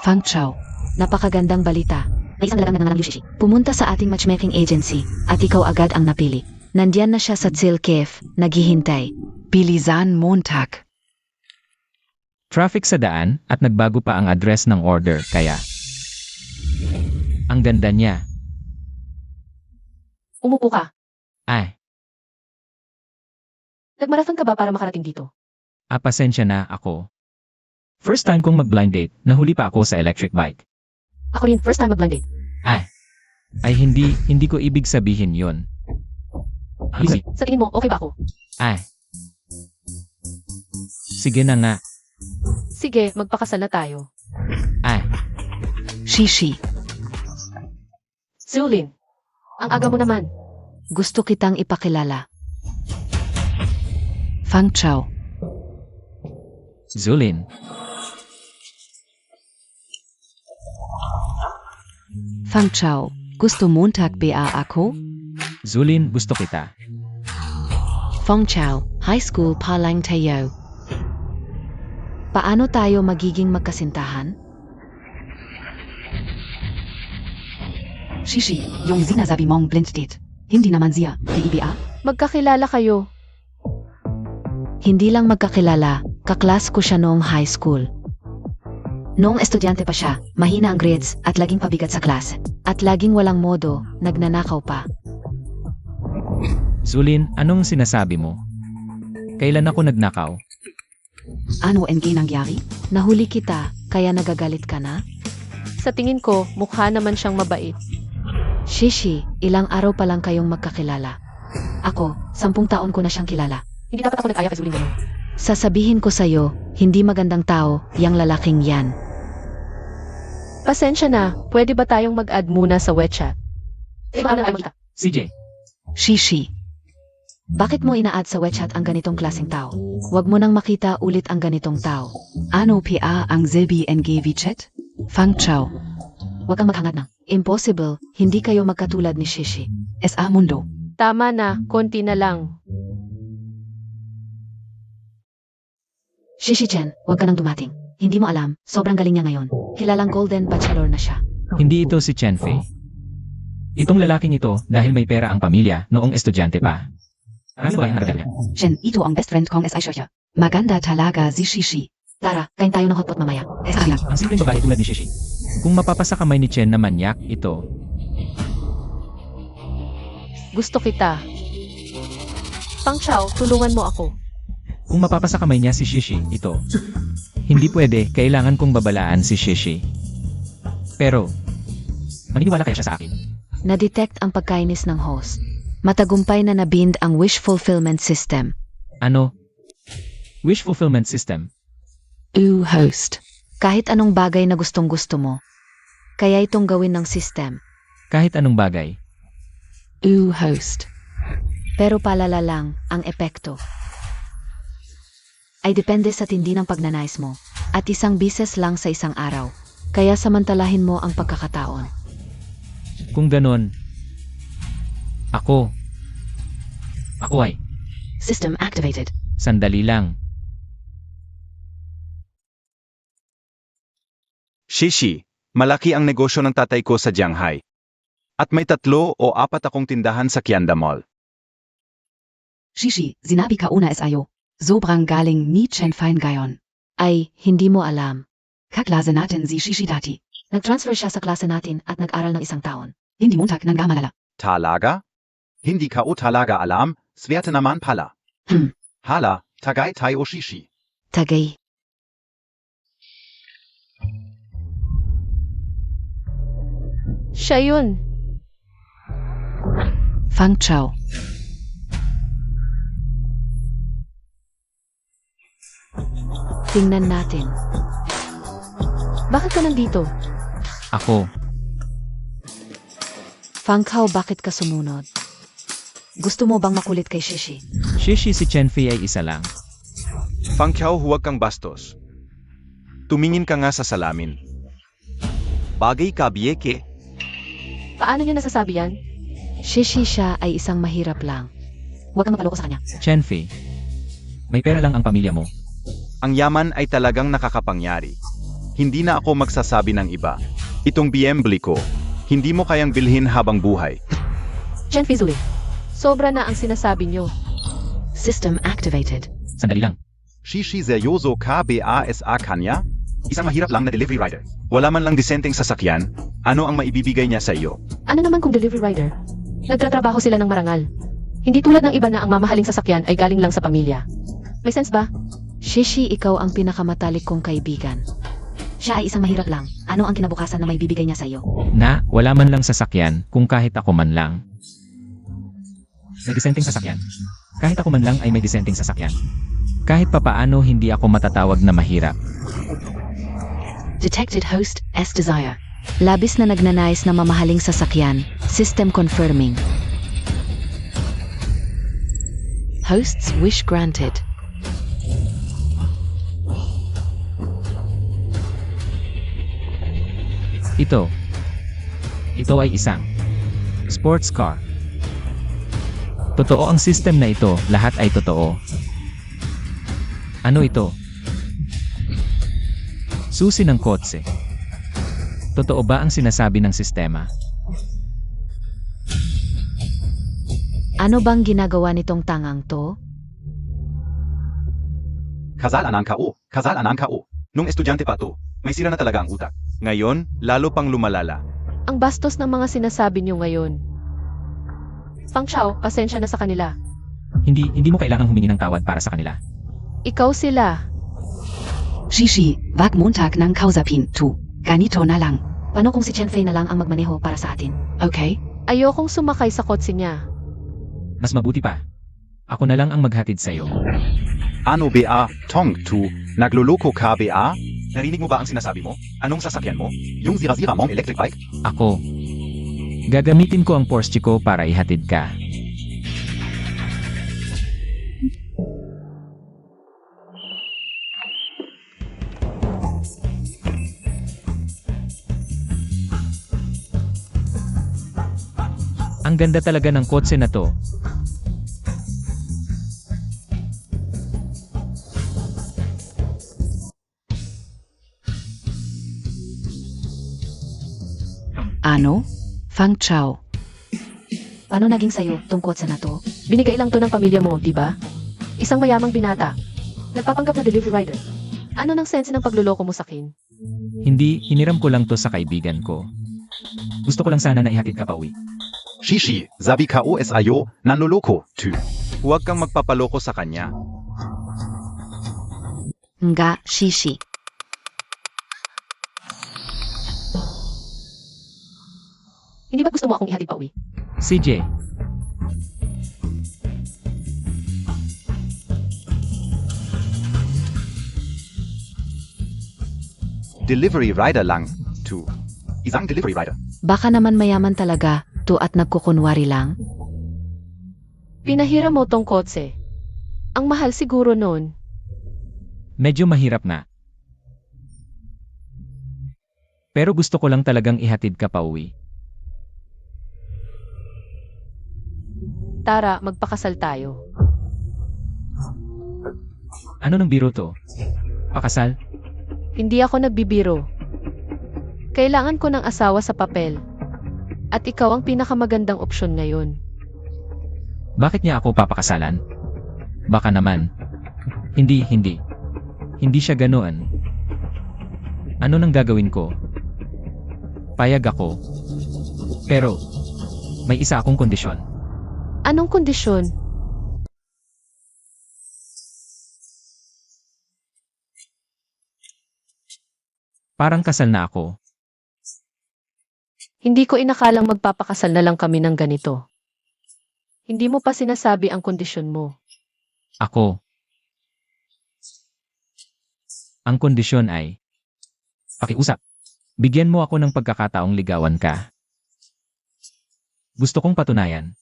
Fang Chao. Napakagandang balita. May isang dalagang nagngangalang Liu Shishi. Pumunta sa ating matchmaking agency at ikaw agad ang napili. Nandiyan na siya sa Tsil Cave, naghihintay. Bilisan Montag. Traffic sa daan at nagbago pa ang address ng order kaya. Ang ganda niya. Umupo ka. Ay, Nagmarathon ka ba para makarating dito? pasensya na ako. First time kong mag-blind date, nahuli pa ako sa electric bike. Ako rin, first time mag-blind date. Ay hindi ko ibig sabihin yon. Easy. Sa tingin mo, okay ba ako? Ay. Sige na nga. Sige, magpakasal na tayo. Ay, Shishi. Zulin, ang aga mo naman. Gusto kitang ipakilala. Fang Chao. Zulin. Fang Chao. Gusto Montag ba ako? Zulin, gusto kita. Fang Chao. High school pa lang tayo. Paano tayo magiging magkasintahan? Shishi, yung sinasabi mong blind date. Hindi naman siya, PBA? Magkakilala kayo. Hindi lang magkakilala, kaklas ko siya noong high school. Noong estudyante pa siya, mahina ang grades at laging pabigat sa class. At laging walang modo, nagnanakaw pa. Zulin, anong sinasabi mo? Kailan ako nagnakaw? Ano ang nangyari? Nahuli kita, kaya nagagalit ka na? Sa tingin ko, mukha naman siyang mabait. Shishi, ilang araw pa lang kayong magkakilala. Ako, 10 taon ko na siyang kilala. Hindi dapat ako nag-aya kay Zulin ngayon. Sasabihin ko sa'yo, hindi magandang tao, yang lalaking yan. Pasensya na, pwede ba tayong mag-add muna sa WeChat? Eh, baka na tayo magkita. CJ. Shishi. Bakit mo ina-add sa WeChat ang ganitong klaseng tao? Huwag mo nang makita ulit ang ganitong tao. Ano PA ang Zilby NGV chat? Fang Chao. Huwag kang maghangad ng Impossible, hindi kayo magkatulad ni Shishi. SA Mundo. Tama na, konti na lang. Shishi-chan, huwag ka nang dumating. Hindi mo alam, sobrang galing niya ngayon. Kilalang Golden Bachelor na siya. Hindi ito si Chen Fei. Itong lalaking ito dahil may pera ang pamilya noong estudyante pa. Ano ba ang nakadala niya? Shen, ito ang best friend kong SI Shosha. Maganda talaga si Shishi. Tara, kain tayo ng hotpot mamaya. SA lang. Ang simpleng babae tulad ni Shishi. Kung mapapasa kamay ni Chen na manyak, ito. Gusto kita. Fang Chao, tulungan mo ako. Kung mapapasa kamay niya si Shishi, ito. Hindi pwede, kailangan kong babalaan si Shishi. Pero, maniniwala kaya siya sa akin? Na-detect ang pagkainis ng host. Matagumpay na nabind ang wish fulfillment system. Ano? Wish fulfillment system. Host. Kahit anong bagay na gustong-gusto mo. Kaya itong gawin ng system. Kahit anong bagay. Host. Pero palala lang ang epekto. Ay depende sa tindi ng pagnanais mo. At isang bises lang sa isang araw. Kaya samantalahin mo ang pagkakataon. Kung ganon, ako ay, System activated. sandali lang. Shishi, malaki ang negosyo ng tatay ko sa Shanghai. At may 3 o 4 akong tindahan sa Kianda Mall. Shishi, sinabi ka una SIO. Sobrang galing ni Chen Fine Gayon. Ay, hindi mo alam. Kaklase natin si Shishi dati. Nag-transfer siya sa klase natin at nag-aral ng 1 taon. Hindi Montag nang gamalala. Talaga? Hindi ka o talaga alam, swerte naman pala. Hala, tagay tayo Shishi. Tagay. Siya yun. Fang Chao. Tingnan natin. Bakit ka nandito? Ako, Fang Chao, bakit ka sumunod? Gusto mo bang makulit kay Shishi? Shishi si Chen Fei ay isa lang. Fang Qiao, huwag kang bastos. Tumingin ka nga sa salamin. Bagay ka, biyeke. Paano niya nasasabi yan? Shishi siya ay isang mahirap lang. Huwag kang makaloko sa kanya. Chen Fei, may pera lang ang pamilya mo. Ang yaman ay talagang nakakapangyari. Hindi na ako magsasabi ng iba. Itong BMW ko, hindi mo kayang bilhin habang buhay. Chen Fizuli. Sobra na ang sinasabi nyo. System activated. Sandali lang. Shishi seryoso ka ba sa kanya? Isang mahirap lang na delivery rider. Wala man lang disenteng sasakyan, ano ang maibibigay niya sa iyo? Ano naman kung delivery rider? Nagtatrabaho sila ng marangal. Hindi tulad ng iba na ang mamahaling sasakyan ay galing lang sa pamilya. May sense ba? Shishi, ikaw ang pinakamatalik kong kaibigan. Siya ay isang mahirap lang. Ano ang kinabukasan na may bibigay niya sa iyo? Na, wala man lang sasakyan kung kahit ako man lang. May disenteng sasakyan. Kahit ako man lang ay may disenteng sasakyan. Kahit papaano hindi ako matatawag na mahirap. Detected host S desire. Labis na nagnanais na mamahaling sasakyan. System confirming. Host's wish granted. Ito. Ito ay isang sports car. Totoo ang system na ito, lahat ay totoo. Ano ito? Susi ng kotse. Totoo ba ang sinasabi ng sistema? Ano bang ginagawa nitong tangang to? Kasalanan ka o, kasalanan ka o. Nung estudyante pa to, may sira na talaga ang utak. Ngayon, lalo pang lumalala. Ang bastos ng mga sinasabi nyo ngayon. Pang Xiao, pasensya na sa kanila. Hindi mo kailangang humingi ng tawad para sa kanila. Ikaw sila. Shishi, wag Montag ng kausapin tu. Ganito na lang. Paano kung si Chen Fei na lang ang magmaneho para sa atin? Okay? Ayokong sumakay sa kotse niya. Mas mabuti pa. Ako na lang ang maghatid sa'yo. Ano ba, Tong Tu, nagluloko ka ba? Narinig mo ba ang sinasabi mo? Anong sasakyan mo? Yung zira-zira mong electric bike? Ako. Gagamitin ko ang Porsche ko para ihatid ka. Ang ganda talaga ng kotse na to. Ano? Fang Chao. Paano naging sayo tungkol sa na to? Binigay lang to ng pamilya mo, di ba? Isang mayamang binata. Nagpapanggap na delivery rider. Ano nang sense ng pagluloko mo sa akin? Hindi, hiniram ko lang to sa kaibigan ko. Gusto ko lang sana na ihatid ka pa uwi. Shishi, sabi ka o sayo, nanloloko, Tu. Huwag kang magpapaloko sa kanya. Nga, Shishi. Hindi ba gusto mo akong ihatid pa uwi? CJ, Delivery rider lang, Tu. Isang delivery rider. Baka naman mayaman talaga, to at nagkukunwari lang. Pinahiram mo tong kotse. Ang mahal siguro nun. medyo mahirap na. Pero gusto ko lang talagang ihatid ka pa uwi. Tara, magpakasal tayo. Ano ng biro to? Pakasal? Hindi ako nagbibiro. Kailangan ko ng asawa sa papel. At ikaw ang pinakamagandang opsyon ngayon. Bakit niya ako papakasalan? Baka naman. Hindi. Hindi siya ganoon. Ano nang gagawin ko? Payag ako. Pero, may isa akong kondisyon. Anong kondisyon? Parang kasal na ako. Hindi ko inakalang magpapakasal na lang kami ng ganito. Hindi mo pa sinasabi ang kondisyon mo. Ako. Ang kondisyon ay pakiusap. Bigyan mo ako ng pagkakataong ligawan ka. Gusto kong patunayan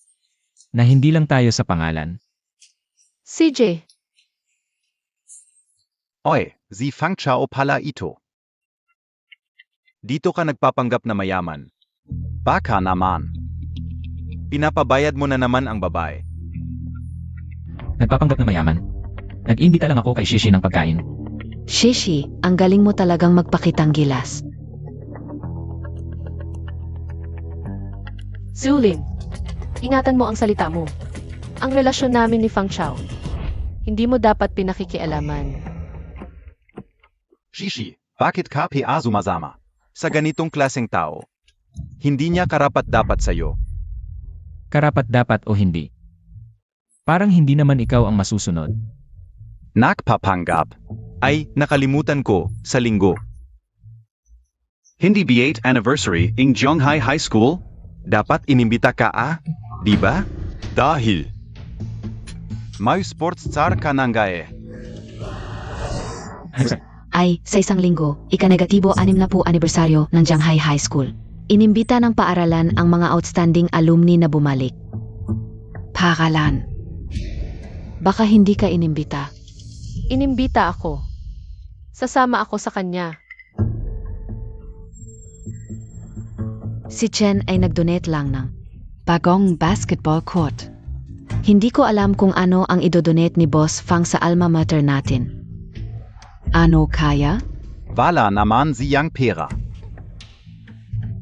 na hindi lang tayo sa pangalan. CJ, Oy, si Fang Chao pala ito. Dito ka nagpapanggap na mayaman. Baka naman. Pinapabayad mo na naman ang babae. Nagpapanggap na mayaman. Nag-imbita lang ako kay Shishi ng pagkain. Shishi, ang galing mo talagang magpakitang gilas. Zulin, ingatan mo ang salita mo. Ang relasyon namin ni Fang Chao, hindi mo dapat pinakikialaman. Shishi, bakit ka pa sumasama? Sa ganitong klaseng tao, hindi niya karapat-dapat sa'yo. Karapat-dapat o hindi. Parang hindi naman ikaw ang masusunod. Nakpapanggap. Ay, nakalimutan ko, sa linggo. Hindi ba 8th anniversary ng Zhonghai High School? Dapat inimbita ka di ba? Dahil may sports star ka nang gae. Ay, sa isang linggo, ika-negatibo 60 anibersaryo ng Shanghai High School. Inimbita ng paaralan ang mga outstanding alumni na bumalik. Paaralan. Baka hindi ka inimbita. Inimbita ako. Sasama ako sa kanya. Si Chen ay nag-donate lang ng bagong basketball court. Hindi ko alam kung ano ang idodonate ni Boss Fang sa alma mater natin. Ano kaya? Wala naman siyang pera.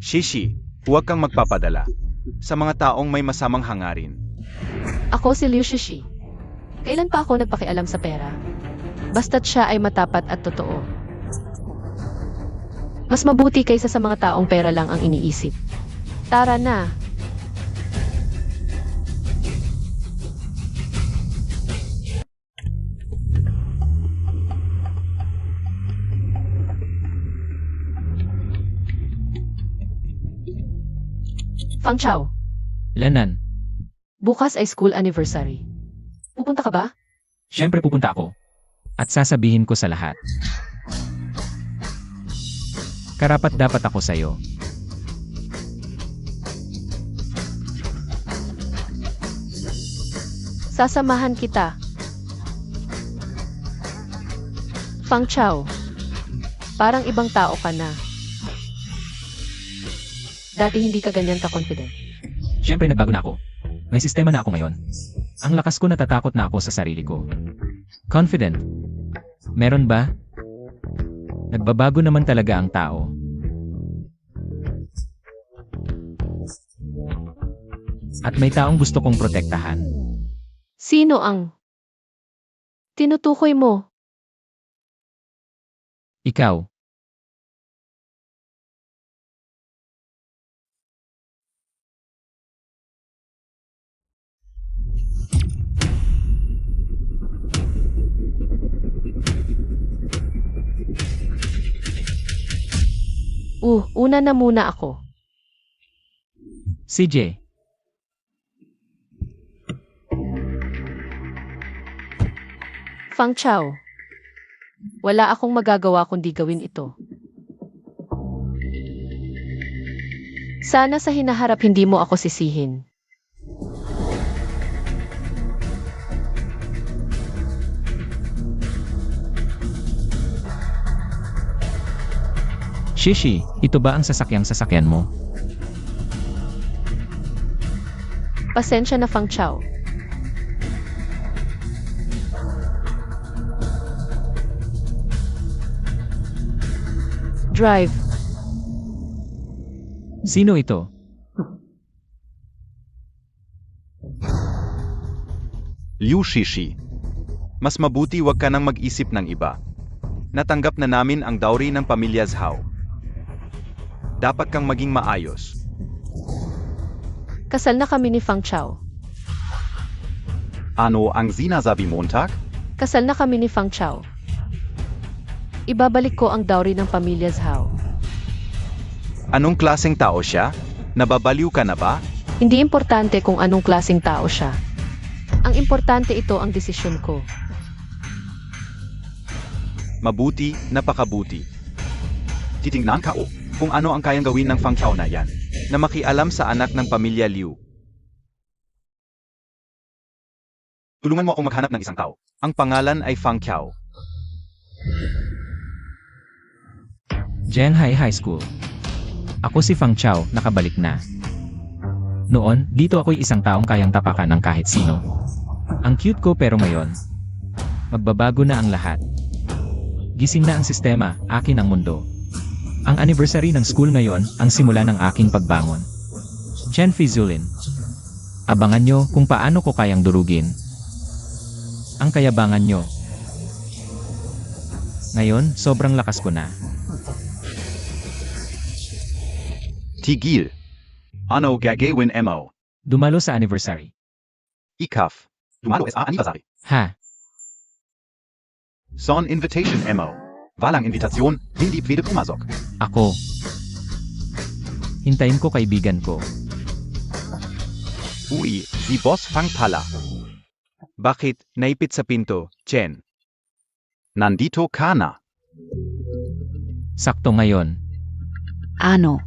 Shishi, huwag kang magpapadala sa mga taong may masamang hangarin. Ako si Liu Shishi. Kailan pa ako nagpakialam sa pera? Basta't siya ay matapat at totoo. Mas mabuti kaysa sa mga taong pera lang ang iniisip. Tara na. Fang Chao, Lanan, bukas ay school anniversary. Pupunta ka ba? syempre pupunta ako. At sasabihin ko sa lahat. Karapat-dapat ako sa'yo. Sasamahan kita. Fang Chao, parang ibang tao ka na. Dati hindi ka ganyan ka-confident. Syempre nagbago na ako. May sistema na ako ngayon. Ang lakas ko, natatakot na ako sa sarili ko. Confident. Meron ba? Nagbabago naman talaga ang tao. At may taong gusto kong protektahan. Sino ang tinutukoy mo? Ikaw. Una na muna ako. CJ. Fang Chao, wala akong magagawa kundi gawin ito. Sana sa hinaharap hindi mo ako sisihin. Shishi, ito ba ang sasakyan mo? Pasensya na Fang Chao. Drive. Sino ito? Liu Shishi. Mas mabuti wag ka nang mag-isip ng iba. Natanggap na namin ang dowry ng pamilya Zhao. Dapat kang maging maayos. Kasal na kami ni Fang Chao. Ano ang sinasabi Montag? Kasal na kami ni Fang Chao. Ibabalik ko ang dowry ng pamilya Zhao. Anong klaseng tao siya? Nababaliw ka na ba? Hindi importante kung anong klaseng tao siya. Ang importante ito ang desisyon ko. Mabuti, napakabuti. Titingnan ka kung ano ang kayang gawin ng Fang Chao na yan. Na makialam sa anak ng pamilya Liu. Tulungan mo akong maghanap ng isang tao. Ang pangalan ay Fang Qiao. Shanghai High School. Ako si Fang Chao, nakabalik na. Noon, dito ako'y isang taong kayang tapakan ng kahit sino. Ang cute ko pero ngayon, magbabago na ang lahat. Gising na ang sistema, akin ang mundo. Ang anniversary ng school ngayon, ang simula ng aking pagbangon. Chen Fizulin. Abangan nyo kung paano ko kayang durugin ang kayabangan nyo. Ngayon, sobrang lakas ko na. Tigil. Ano gagawin mo? Dumalo sa anniversary. Ikaf. Dumalo sa anniversary. Ha? Son invitation mo. Walang invitasyon, hindi pwede pumasok. Ako. Hintayin ko kaibigan ko. Uy, si Boss Fang pala. Bakit, naipit sa pinto, Chen? Nandito ka na. Sakto ngayon. Ano?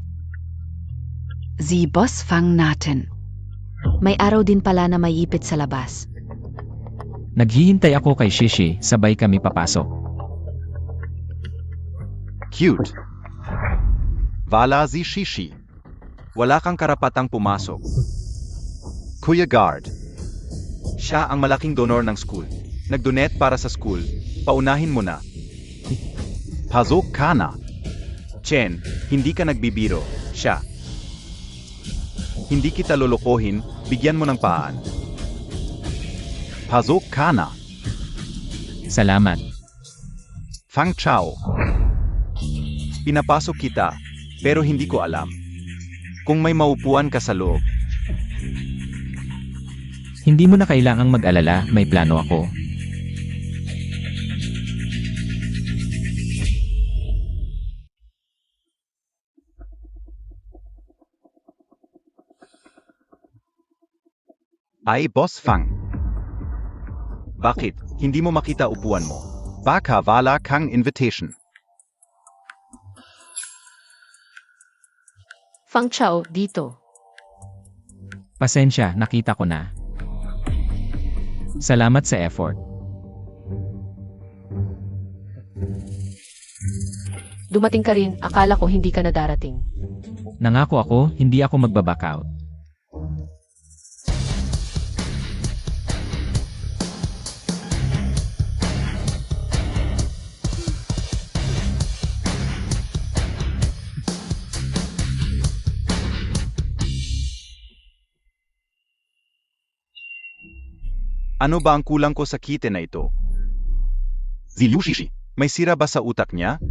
Sie Boss Fang natin. May araw din pala na may ipit sa labas. Naghihintay ako kay Shishi, sabay kami papasok. Cute. Wala si Shishi. Wala kang karapatang pumasok. Kuya Guard. Siya ang malaking donor ng school. Nag-donate para sa school. Paunahin mo na. Pasok ka na. Chen, hindi ka nagbibiro. Siya. Hindi kita lolokohin, bigyan mo ng paan. Pasok ka na. Salamat. Fang Chao. Pinapasok kita, pero hindi ko alam. Kung may maupuan ka sa loob. Hindi mo na kailangang mag-alala, may plano ako. Ay Boss Fang. Bakit? Hindi mo makita upuan mo. Baka wala kang invitation. Fang Chao, dito. Pasensya, nakita ko na. Salamat sa effort. Dumating ka rin, akala ko hindi ka na darating. Nangako ako, hindi ako magbaback out. Ano ba ang kulang ko sa kite na ito? Si Liu Shishi. May sira ba sa utak niya?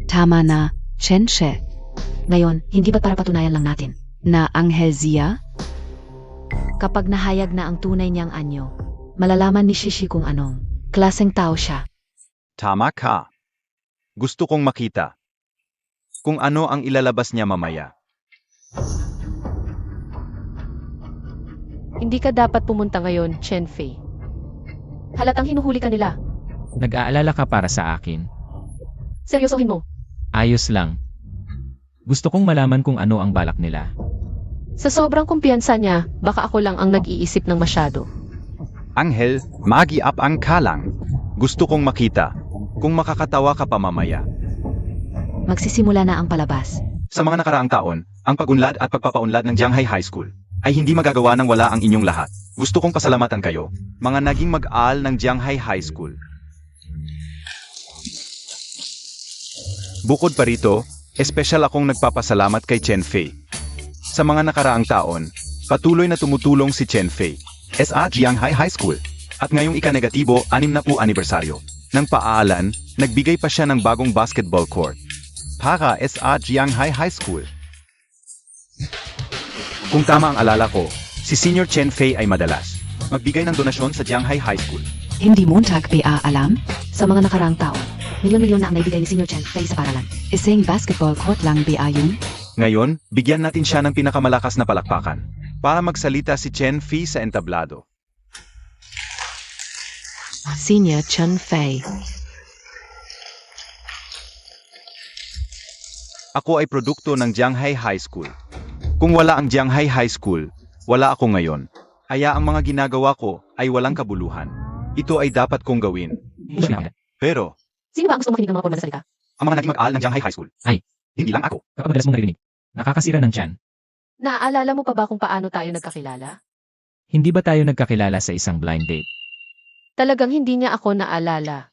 Tama na, Chen She. Ngayon, hindi ba't para patunayan lang natin? Na Anghel Zia? Kapag nahayag na ang tunay niyang anyo, malalaman ni Shishi kung anong klaseng tao siya. Tama ka. Gusto kong makita. Kung ano ang ilalabas niya mamaya. Hindi ka dapat pumunta ngayon, Chen Fei. Halatang hinuhuli ka nila. Nag-aalala ka para sa akin. Seryosohin mo. Ayos lang. Gusto kong malaman kung ano ang balak nila. Sa sobrang kumpiyansa niya, baka ako lang ang nag-iisip ng masyado. Anghel, magi-up ang kalang. Gusto kong makita. Kung makakatawa ka pa mamaya. Magsisimula na ang palabas. Sa mga nakaraang taon, ang pagunlad at pagpapaunlad ng Jianghai High School ay hindi magagawa nang wala ang inyong lahat. Gusto kong pasalamatan kayo. Mga naging mag-aal ng Jianghai High School. Bukod pa rito, espesyal akong nagpapasalamat kay Chen Fei. Sa mga nakaraang taon, patuloy na tumutulong si Chen Fei SA Jianghai High School. at ngayong ika-negatibo 60 anibersaryo ng paalan, nagbigay pa siya ng bagong basketball court para SA Jianghai High School. Kung tama ang alala ko, si Senior Chen Fei ay madalas magbigay ng donasyon sa Jianghai High School. Hindi Montag BA alam? Sa mga nakaraang taon, milyon-milyon na ang naibigay ni Senior Chen Fei sa paralan. Isang basketball court lang BA yun? Ngayon, bigyan natin siya ng pinakamalakas na palakpakan para magsalita si Chen Fei sa entablado. Senior Chen Fei. Ako ay produkto ng Jianghai High School. Kung wala ang Jianghai High School, wala ako ngayon. Kaya ang mga ginagawa ko ay walang kabuluhan. Ito ay dapat kong gawin. Pero, Sino ba ang gusto makinig ng mga formal na salita? Ang mga naging mag-aal ng Jianghai High School. Ay. Hindi lang ako. Kapag madalas mong narinig, nakakasira ng tiyan. Naaalala mo pa ba kung paano tayo nagkakilala? Hindi ba tayo nagkakilala sa isang blind date? Talagang hindi niya ako naalala.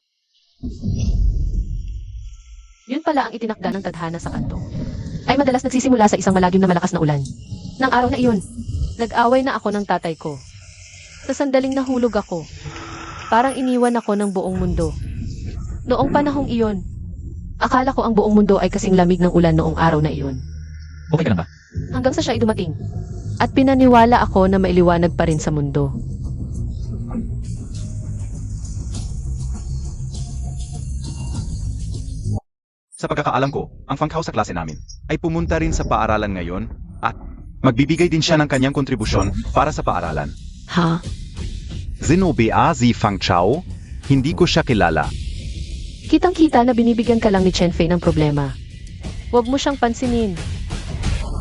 Yun pala ang itinakda ng tadhana sa kanto. Ay madalas nagsisimula sa isang malagim na malakas na ulan. Nang araw na iyon, nag-away na ako ng tatay ko. Sa sandaling nahulog ako, parang iniwan ako ng buong mundo. Noong panahong iyon, akala ko ang buong mundo ay kasing lamig ng ulan noong araw na iyon. Okay ka lang ba? Hanggang sa siya ay dumating. At pinaniwala ako na mailiwanag pa rin sa mundo. Sa pagkakaalam ko, ang Fangkao sa klase namin ay pumunta rin sa paaralan ngayon at magbibigay din siya ng kanyang kontribusyon para sa paaralan. Ha? Sino ba si Fang Chao? Hindi ko siya kilala. Kitang-kita na binibigyan ka lang ni Chen Fei ng problema. Huwag mo siyang pansinin.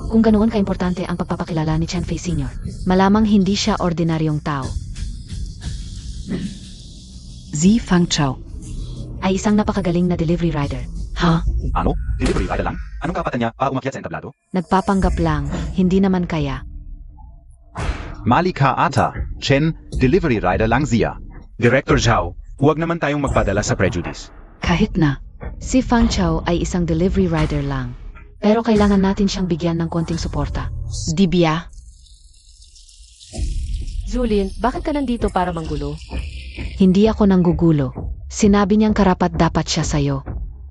Kung ganoon kaimportante ang pagpapakilala ni Chen Fei Sr., malamang hindi siya ordinaryong tao. Sie Fang Chao. Ay isang napakagaling na delivery rider. Ha? Ano? Delivery rider lang? Anong kapatan niya para umakyat sa entablado? Nagpapanggap lang, hindi naman kaya. Malika ata, Chen, delivery rider lang siya. Director Zhao, huwag naman tayong magpadala sa prejudice. Kahit na. Si Fang Chao ay isang delivery rider lang. Pero kailangan natin siyang bigyan ng konting suporta. Di biya? Julin, bakit ka nandito para manggulo? Hindi ako nanggugulo. Sinabi niyang karapat dapat siya sa'yo.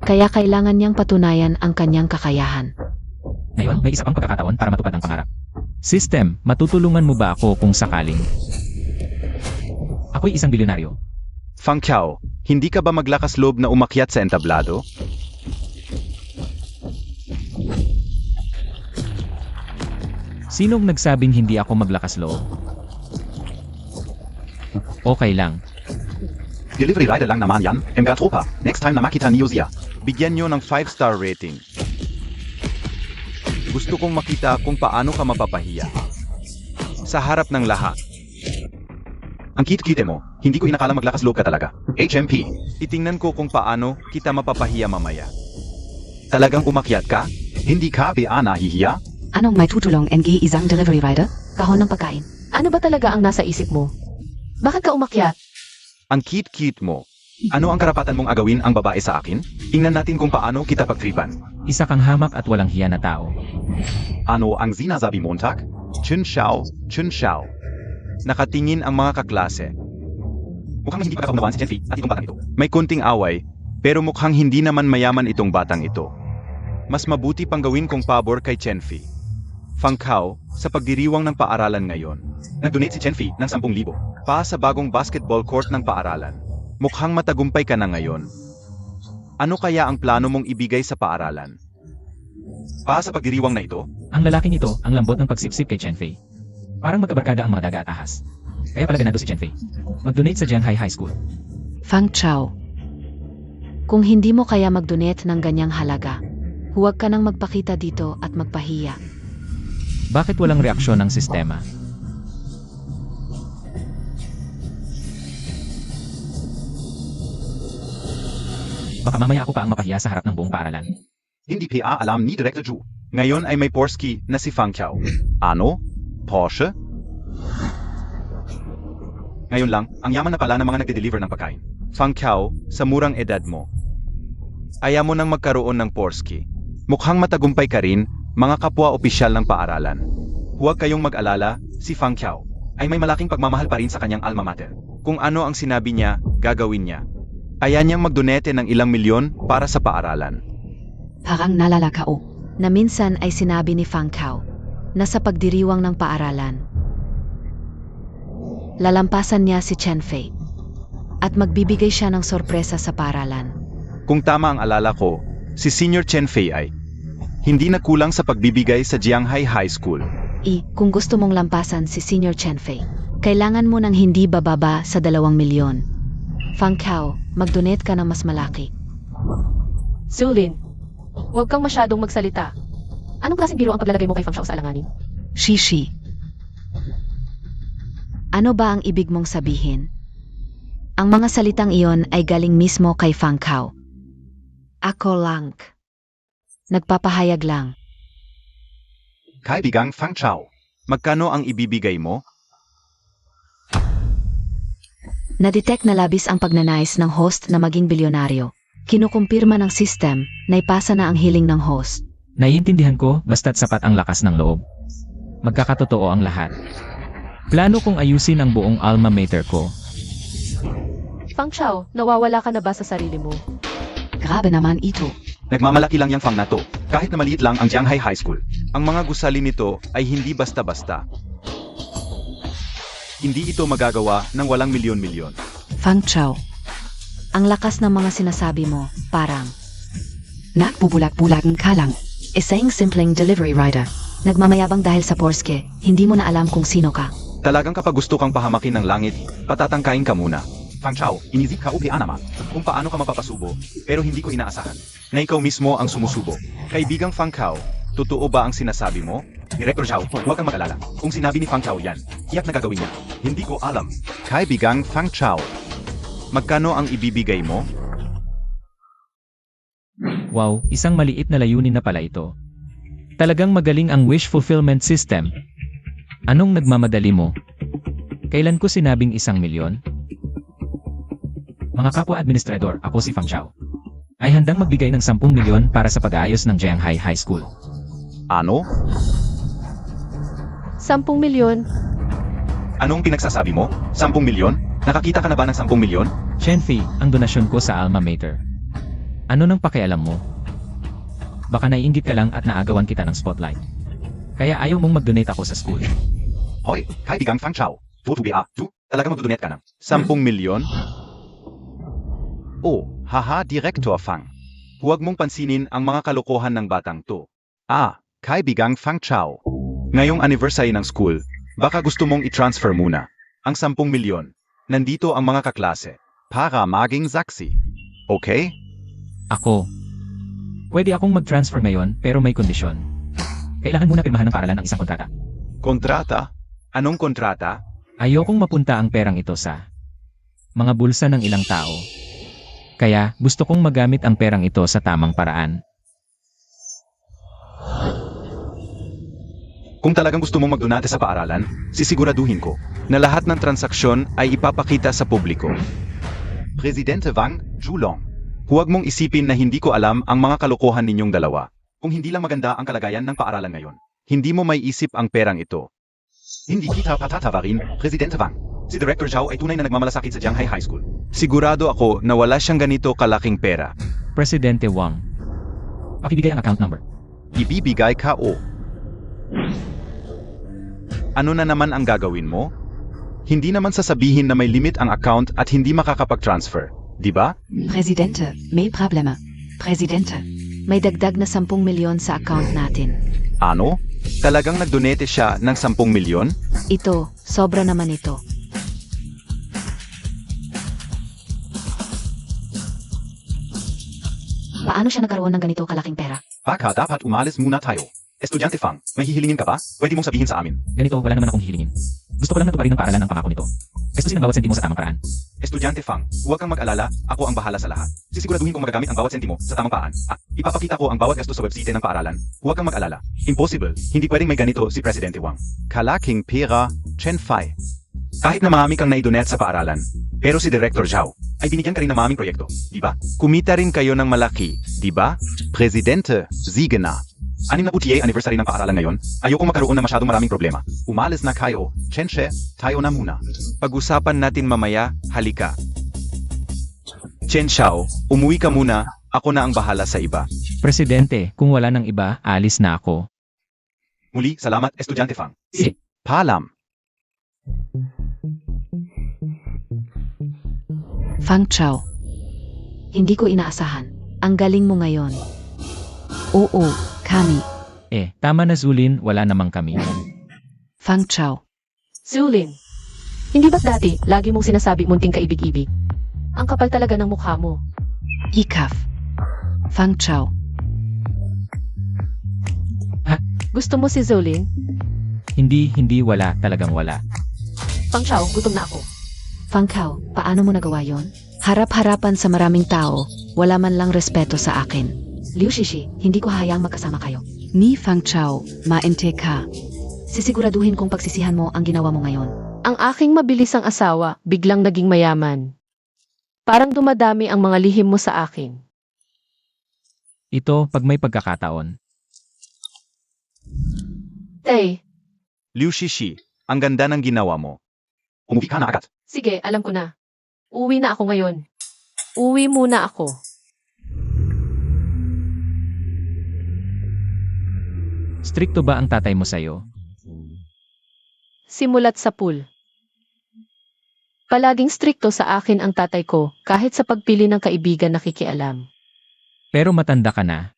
Kaya kailangan niyang patunayan ang kanyang kakayahan. Ngayon, may isa pang pagkakataon para matupad ang pangarap. System, matutulungan mo ba ako kung sakaling? Ako'y isang bilyonaryo. Fang Chao, hindi ka ba maglakas loob na umakyat sa entablado? Sinong nagsabing hindi ako maglakas loob? Okay lang. Delivery rider lang naman yan, mga tropa. Next time na makita niyo siya. Bigyan nyo ng 5-star rating. Gusto kong makita kung paano ka mapapahiya. Sa harap ng lahat, Ang kit-kite mo, hindi ko inakala maglakas loob ka talaga. HMP, itingnan ko kung paano kita mapapahiya mamaya. talagang umakyat ka? Hindi ka ba nahihiya? Anong may tutulong NG isang delivery rider? Kahon ng pagkain. Ano ba talaga ang nasa isip mo? Bakit ka umakyat? Ang cute mo. Ano ang karapatan mong agawin ang babae sa akin? Tingnan natin kung paano kita pagtripan. Isa kang hamak at walang hiya na tao. Ano ang sinasabi mo, Tak? Chun Xiao. Nakatingin ang mga kaklase. Mukhang hindi pa kaunawaan si Chen Fei at itong batang ito. May konting away, pero mukhang hindi naman mayaman itong batang ito. Mas mabuti pang gawin kong pabor kay Chen Fei. Fang Kao, sa pagdiriwang ng paaralan ngayon, Nag-donate si Chen Fei ng 10,000. pa sa bagong basketball court ng paaralan. Mukhang matagumpay ka na ngayon. Ano kaya ang plano mong ibigay sa paaralan? Pa sa pagdiriwang na ito, Ang lalaking ito, ang lambot ng pagsipsip kay Chen Fei. Parang magkabarkada ang mga daga at ahas. Kaya pala ganado si Chen Fei. Mag-donate sa Jianghai High School. Fang Chao. Kung hindi mo kaya mag-donate ng ganyang halaga, huwag ka nang magpakita dito at magpahiya. Bakit walang reaksyon ng sistema? Baka mamaya ako pa ang mapahiya sa harap ng buong paaralan. hindi pa alam ni Director Zhu. Ngayon ay may Porsche na si Fang Kao. Ano? Porsche? Ngayon lang, ang yaman na pala ng mga nagde-deliver ng pagkain. Fang Kao, sa murang edad mo. Ayaw mo nang magkaroon ng Porsche. Mukhang matagumpay ka rin, mga kapwa opisyal ng paaralan. Huwag kayong mag-alala, si Fang Kao Ay may malaking pagmamahal pa rin sa kanyang alma mater. kung ano ang sinabi niya, gagawin niya. Kaya niyang magdonete ng ilang milyon para sa paaralan. Parang nalalakao. Na minsan ay sinabi ni Fang Kao na sa pagdiriwang ng paaralan, lalampasan niya si Chen Fei at magbibigay siya ng sorpresa sa paaralan. Kung tama ang alala ko, si Senior Chen Fei ay hindi na kulang sa pagbibigay sa Jianghai High School. Kung gusto mong lampasan si Senior Chen Fei, kailangan mo ng hindi bababa sa 2 milyon. Fang Kao, mag-donate ka ng mas malaki. Julin, huwag kang masyadong magsalita. Anong klaseng biro ang paglalagay mo kay Fang Shao sa alanganin? Shishi. Ano ba ang ibig mong sabihin? Ang mga salitang iyon ay galing mismo kay Fang Kao. Ako lang. Nagpapahayag lang. Kaibigang Fang Chao, Magkano ang ibibigay mo? Nadetect na labis ang pagnanais ng host na maging bilyonaryo. Kinukumpirma ng system na ipasa na ang hiling ng host. Naiintindihan ko basta't sapat ang lakas ng loob. Magkakatotoo ang lahat. Plano kong ayusin ang buong alma mater ko. Fang Chao, nawawala ka na ba sa sarili mo? Grabe naman ito. Nagmamalaki lang yang Fang na to, kahit na maliit lang ang Jianghai High School. Ang mga gusali nito ay hindi basta-basta. Hindi ito magagawa ng walang milyon-milyon. Fang Chao. Ang lakas ng mga sinasabi mo, parang Nakbubulag-bulagan ka lang. isang simpleng delivery rider. Nagmamayabang dahil sa Porsche, hindi mo na alam kung sino ka. Talagang kapag gusto kang pahamakin ng langit, patatangkain ka muna. Fang Chao, inisip ka o naman kung paano ka mapapasubo, pero hindi ko inaasahan na ikaw mismo ang sumusubo. Kaibigang Fang Kao, totoo ba ang sinasabi mo? Director Zhao, huwag kang mag-alala. Kung sinabi ni Fang Chao yan, tiyak na gagawin niya. Hindi ko alam. Kaibigang Fang Chao, magkano ang ibibigay mo? Wow, isang maliit na layunin na pala ito. Talagang magaling ang wish fulfillment system. Anong nagmamadali mo? Kailan ko sinabing 1,000,000? Mga kapwa administrador, ako si Fang Chao. Ay handang magbigay ng 10,000,000 para sa pag-aayos ng Jianghai High School. Ano? 10 milyon? Anong pinagsasabi mo? 10 milyon? Nakakita ka na ba ng 10 milyon? Shenfi, ang donasyon ko sa alma mater. Ano nang pakialam mo? Baka naiinggit ka lang at naagawan kita ng spotlight. Kaya ayaw mong mag-donate ako sa school. Hoy, kaibigang Fang Chao. Talagang magdudonate ka na. 10 milyon? Oh, haha, Director Fang. Huwag mong pansinin ang mga kalokohan ng batang to. Kaibigang Fang Chao. Ngayong anniversary ng school, baka gusto mong i-transfer muna ang 10 milyon. Nandito ang mga kaklase para maging saksi. Okay? Ako. Pwede akong mag-transfer ngayon pero may kondisyon. Kailangan muna pirmahan ng paaralan ang isang kontrata. Kontrata? Anong kontrata? Ayokong mapunta ang perang ito sa mga bulsa ng ilang tao. Kaya gusto kong magamit ang perang ito sa tamang paraan. Kung talagang gusto mong magdonate sa paaralan, sisiguraduhin ko. Na lahat ng transaksyon ay ipapakita sa publiko. Presidente Wang Julong. Huwag mong isipin na hindi ko alam ang mga kalokohan ninyong dalawa. Kung hindi lang maganda ang kalagayan ng paaralan ngayon, Hindi mo may isip ang perang ito. hindi kita patatawarin, Presidente Wang. Si Director Zhao ay tunay na nagmamalasakit sa Jianghai High School. Sigurado ako na wala siyang ganito kalaking pera. Presidente Wang. Pakibigay ang account number. Ibibigay ka o. Ano na naman ang gagawin mo? Hindi naman sasabihin na may limit ang account at hindi makakapag-transfer. Di ba? Presidente, may problema. Presidente. May dagdag na 10 milyon sa account natin. Ano? Talagang nagdonate siya ng 10 milyon? Ito, sobra naman ito. Paano siya nagkaroon ng ganito kalaking pera? Baka dapat umalis muna tayo. Estudyante Fang, may hihilingin ka ba? Pwede mong sabihin sa amin. Ganito, wala naman akong hihilingin. Gusto ko lang natuparin ng paaralan ang pangako nito. Gastusin ang bawat sentimo sa tamang paraan. Estudyante Fang, huwag kang mag-alala, ako ang bahala sa lahat. Sisiguraduhin kong magagamit ang bawat sentimo sa tamang paraan. Ipapakita ko ang bawat gastos sa website ng paaralan. Huwag kang mag-alala. Impossible, hindi pwedeng may ganito si Presidente Wang. Kalaking pera, Chen Fai. Kahit na marami kang naidonate sa paaralan, pero si Director Zhao ay binigyan ka rin ng maraming proyekto, di ba? Kumita rin kayo ng malaki, di ba? Presidente, sige na. 60th anniversary ng paaralan ngayon, ayokong magkaroon ng masyadong maraming problema. Umalis na kayo, Chen-she, tayo na muna. Pag-usapan natin mamaya, halika. Chen Xiao, umuwi ka muna, ako na ang bahala sa iba. Presidente, kung wala ng iba, alis na ako. Muli, salamat, Estudyante Fang. Paalam. Fang Chao. Hindi ko inaasahan. Ang galing mo ngayon. Oo, kami. Tama na Zulin, wala namang kami. Fang Chao. Zulin, hindi ba't dati lagi mong sinasabi munting kaibig-ibig? Ang kapal talaga ng mukha mo. Ikaf. Fang Chao. Gusto mo si Zulin? Hindi wala, talagang wala. Fang Chao, gutom na ako. Fang Kao, paano mo nagawa yon? Harap-harapan sa maraming tao, wala man lang respeto sa akin. Liu Shishi, hindi ko hayaang magkasama kayo. Ni Fang Chao, mainte ka. Sisiguraduhin kong pagsisihan mo ang ginawa mo ngayon. Ang aking mabilisang asawa, biglang naging mayaman. Parang dumadami ang mga lihim mo sa akin. Ito pag may pagkakataon. Tay, Liu Shishi, ang ganda ng ginawa mo. Umuwi ka na agad. sige, alam ko na. Uwi na ako ngayon. Uwi muna ako. Strikto ba ang tatay mo sa'yo? Simulat sa pool. Palaging strikto sa akin ang tatay ko, kahit sa pagpili ng kaibigan nakikialam. Pero matanda ka na.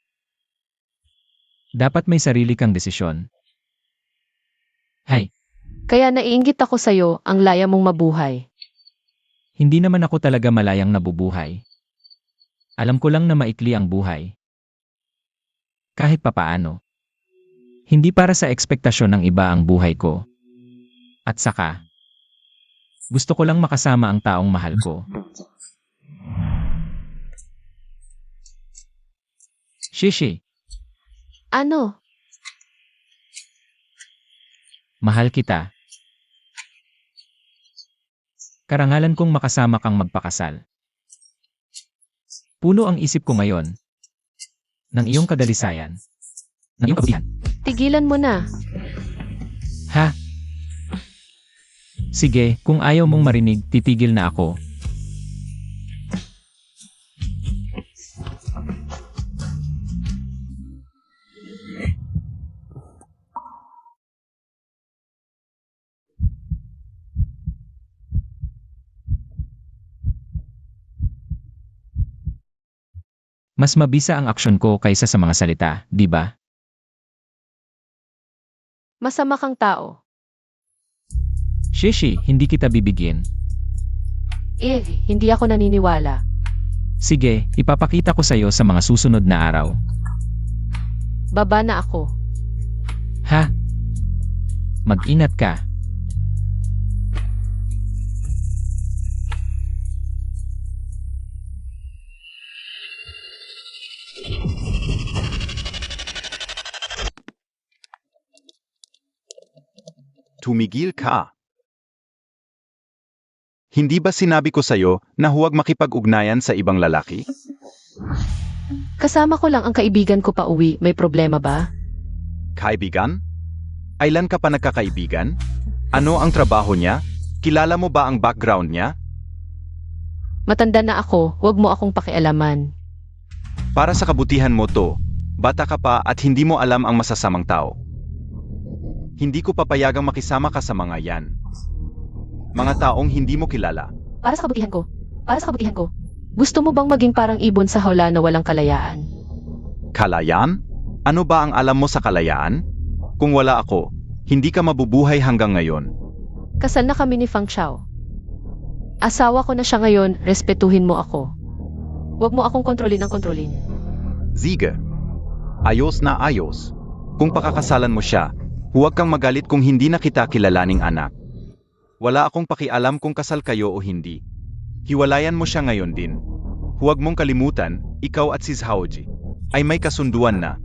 Dapat may sarili kang desisyon. Hay, Kaya naiinggit ako sa'yo, ang laya mong mabuhay. hindi naman ako talaga malayang nabubuhay. Alam ko lang na maikli ang buhay. Kahit papaano. Hindi para sa ekspektasyon ng iba ang buhay ko. At saka, gusto ko lang makasama ang taong mahal ko. Shishi, Ano? mahal kita. Karangalan kong makasama kang magpakasal. Puno ang isip ko ngayon ng iyong kadalisayan, ng iyong kabutihan. Tigilan mo na. Ha? Sige, kung ayaw mong marinig, titigil na ako. Mas mabisa ang aksyon ko kaysa sa mga salita, di ba? Masama kang tao. Shishi, hindi kita bibigyan. Hindi ako naniniwala. Sige, ipapakita ko sa'yo sa mga susunod na araw. Baba na ako. Ha? Mag-inat ka. Tumigil ka. Hindi ba sinabi ko sa'yo na huwag makipag-ugnayan sa ibang lalaki? Kasama ko lang ang kaibigan ko pa uwi, may problema ba? Kaibigan? Ailan ka pa nagkakaibigan? Ano ang trabaho niya? Kilala mo ba ang background niya? Matanda na ako, huwag mo akong pakialaman. Para sa kabutihan mo to, bata ka pa at hindi mo alam ang masasamang tao. Hindi ko papayagang makisama ka sa mga yan. Mga taong hindi mo kilala. Para sa kabutihan ko. Para sa kabutihan ko. Gusto mo bang maging parang ibon sa hawla na walang kalayaan? Kalayaan? Ano ba ang alam mo sa kalayaan? Kung wala ako, hindi ka mabubuhay hanggang ngayon. Kasal na kami ni Fang Xiao. Asawa ko na siya ngayon, respetuhin mo ako. Huwag mo akong kontrolin ng kontrolin. Sige. Ayos na ayos. Kung pakakasalan mo siya, huwag kang magalit kung hindi na kita kilalaning anak. Wala akong pakialam kung kasal kayo o hindi. Hiwalayan mo siya ngayon din. Huwag mong kalimutan, ikaw at si Zhaoji ay may kasunduan na.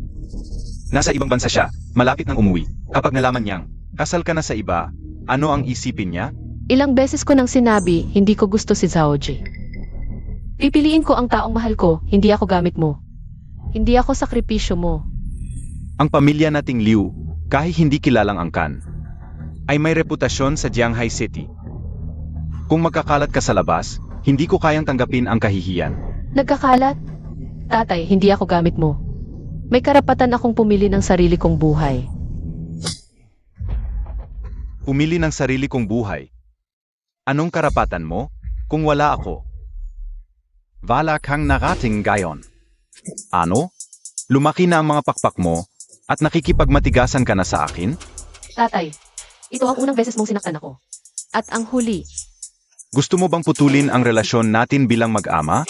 Nasa ibang bansa siya, malapit nang umuwi. Kapag nalaman niyang, Kasal ka na sa iba, ano ang isipin niya? Ilang beses ko nang sinabi, hindi ko gusto si Zhaoji. Pipiliin ko ang taong mahal ko, hindi ako gamit mo. Hindi ako sakripisyo mo. Ang pamilya nating Liu, kahit hindi kilalang angkan, ay may reputasyon sa Jianghai City. Kung magkakalat ka sa labas, hindi ko kayang tanggapin ang kahihiyan. Nagkakalat? Tatay, hindi ako gamit mo. May karapatan akong pumili ng sarili kong buhay. Pumili ng sarili kong buhay. Anong karapatan mo kung wala ako? Wala kang narating gayon. Ano? Lumaki na ang mga pakpak mo at nakikipagmatigasan ka na sa akin? Tatay, ito ang unang beses mong sinaktan ako. At ang huli, Gusto mo bang putulin ang relasyon natin bilang mag-ama?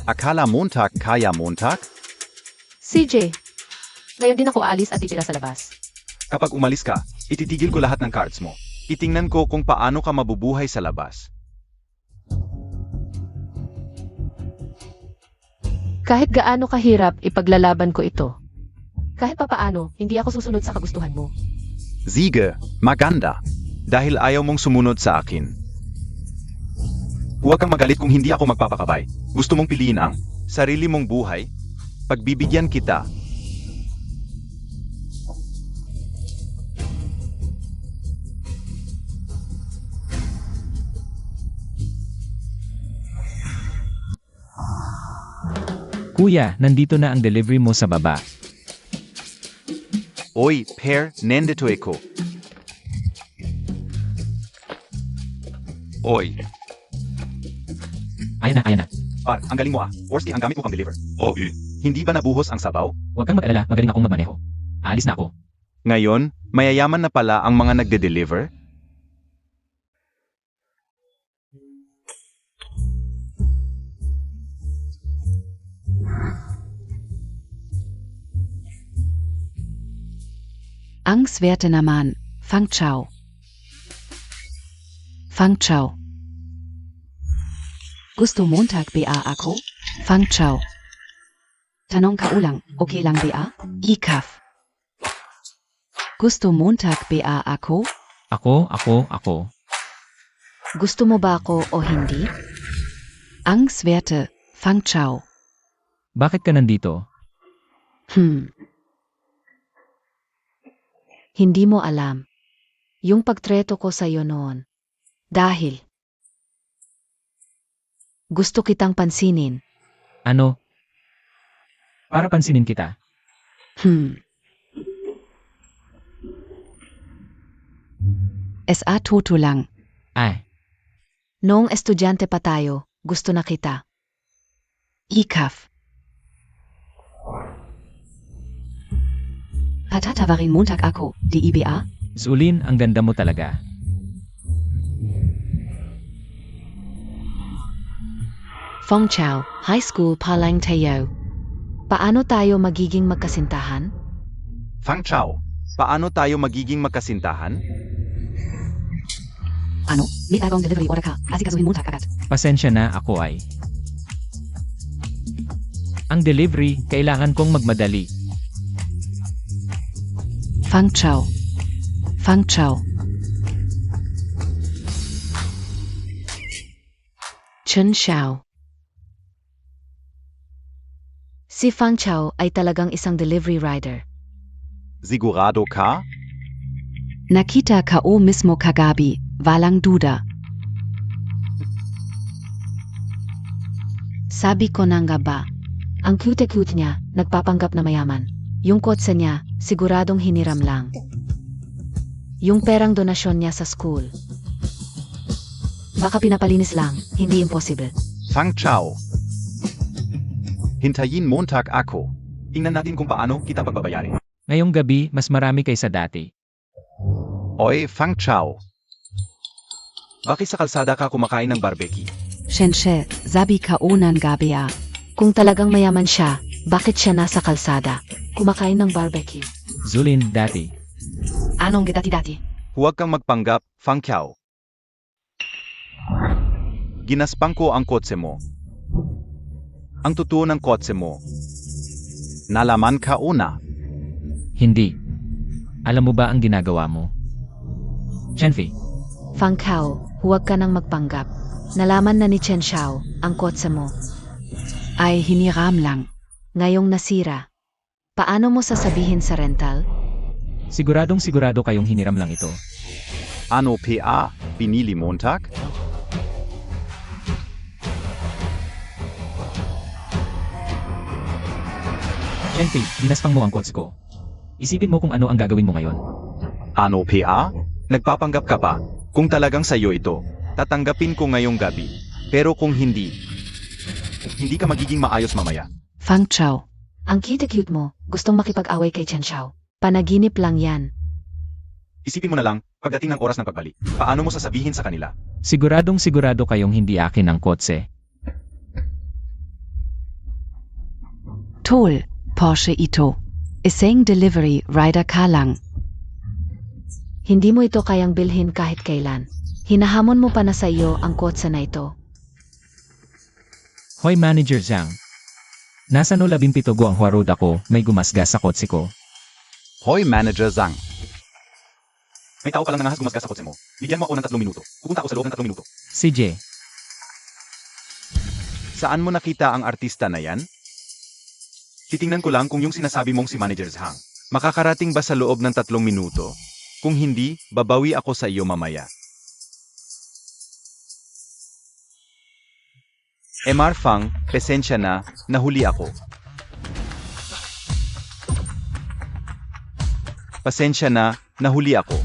Akala Montag kaya Montag? CJ, ngayon din ako aalis at titira sa labas. kapag umalis ka, ititigil ko lahat ng cards mo. Itingnan ko kung paano ka mabubuhay sa labas. Kahit gaano kahirap, ipaglalaban ko ito. Kahit papaano, hindi ako susunod sa kagustuhan mo. Sige, maganda. Dahil ayaw mong sumunod sa akin. Huwag kang magalit kung hindi ako magpapakabay. Gusto mong piliin ang sarili mong buhay, pagbibigyan kita. Kuya, nandito na ang delivery mo sa baba. Oy, Per, nandito ako. Oy, Ayan na. Par, ang galing mo ah. Orski ang gamit ko pang deliver. Oh, Hindi ba nabuhos ang sabaw? Huwag kang mag-alala, magaling akong magmaneho. Aalis na ako. ngayon, mayayaman na pala ang mga nagde-deliver? Ang swerte naman, Fang Chao. Fang Chao. Gusto Montag BA ako? Fang Chao. Tanong ka ulang, okay lang BA? Ikaf. Gusto Montag BA ako? Ako. Gusto mo ba ako o hindi? Ang swerte, Fang Chao. Bakit ka nandito? Hindi mo alam. Yung pagtreto ko sa'yo noon. Dahil gusto kitang pansinin. Ano? Para pansinin kita. SA Toto lang. Ay, Noong estudyante pa tayo, gusto na kita. Ikaf. Patatawarin Montag ako, di IBA? Zulin, ang ganda mo talaga. Fong Chao, High School Palang Tayo. Paano tayo magiging magkasintahan? Fang Chao, paano tayo magiging magkasintahan? Ano, may bagong delivery order ka, asikasuhin Montag agad. Pasensya na, ako ay. Ang delivery, kailangan kong magmadali. Fang Chao. Fang Chao. Chun Xiao. Si Fang Chao ay talagang isang delivery rider. Sigurado ka? Nakita ko mismo kagabi, walang duda. Sabi ko na nga ba, ang cute-cute niya, nagpapanggap na mayaman. Yung kotse niya, siguradong hiniram lang. Yung perang donasyon niya sa school. Baka pinapalinis lang, hindi impossible. Fang Chao. Hintayin Montag ako. Tingnan natin kung paano kita pagbabayarin. Ngayong gabi, mas marami kaysa dati. Oy, Fang Chao. Bakit sa kalsada ka kumakain ng barbecue? Shenshe, sabi ko ng gabi Kung talagang mayaman siya, bakit siya nasa kalsada? Kumakain ng barbecue. Zulin, dati. Anong gidati-dati? Huwag kang magpanggap, Fang Chao. Ginaspang ko ang kotse mo. Ang totoo ng kotse mo. Nalaman ka una. Hindi. Alam mo ba ang ginagawa mo? Chenfi, Fang Chao, huwag ka nang magpanggap. Nalaman na ni Chen Xiao ang kotse mo. Ay hiniram lang. Ngayong nasira. Paano mo sasabihin sa rental? siguradong sigurado kayong hiniram lang ito. Ano PA, pinili Montag? Chenfi, dinaspang mo ang kotse ko. Isipin mo kung ano ang gagawin mo ngayon. Ano PA? Nagpapanggap ka pa. Kung talagang sayo ito, tatanggapin ko ngayong gabi. Pero kung hindi, Hindi ka magiging maayos mamaya. Fang Chao. Ang cute-cute mo, gustong makipag-away kay Chen Xiao. Panaginip lang yan. Isipin mo na lang, pagdating ng oras ng pagbalik, paano mo sasabihin sa kanila? Siguradong sigurado kayong hindi akin ang kotse. Tol, Porsche ito. Isang delivery rider ka lang. Hindi mo ito kayang bilhin kahit kailan. Hinahamon mo pa na sa iyo ang kotse na ito. Hoy Manager Zhang. Nasa no 17 go ang huarod ako, may gumasgas sa kotse ko. Hoy Manager Zhang, May tao pa lang nangahas gumasgas sa kotse mo. Bigyan mo ako ng 3 minuto. Pupunta ako sa loob ng 3 minuto. CJ, Saan mo nakita ang artista na yan? Titingnan ko lang kung yung sinasabi mong si Manager Zhang. Makakarating ba sa loob ng 3 minuto? Kung hindi, babawi ako sa iyo mamaya. Emar Fang, pasensya na, nahuli ako. Pasensya na, nahuli ako.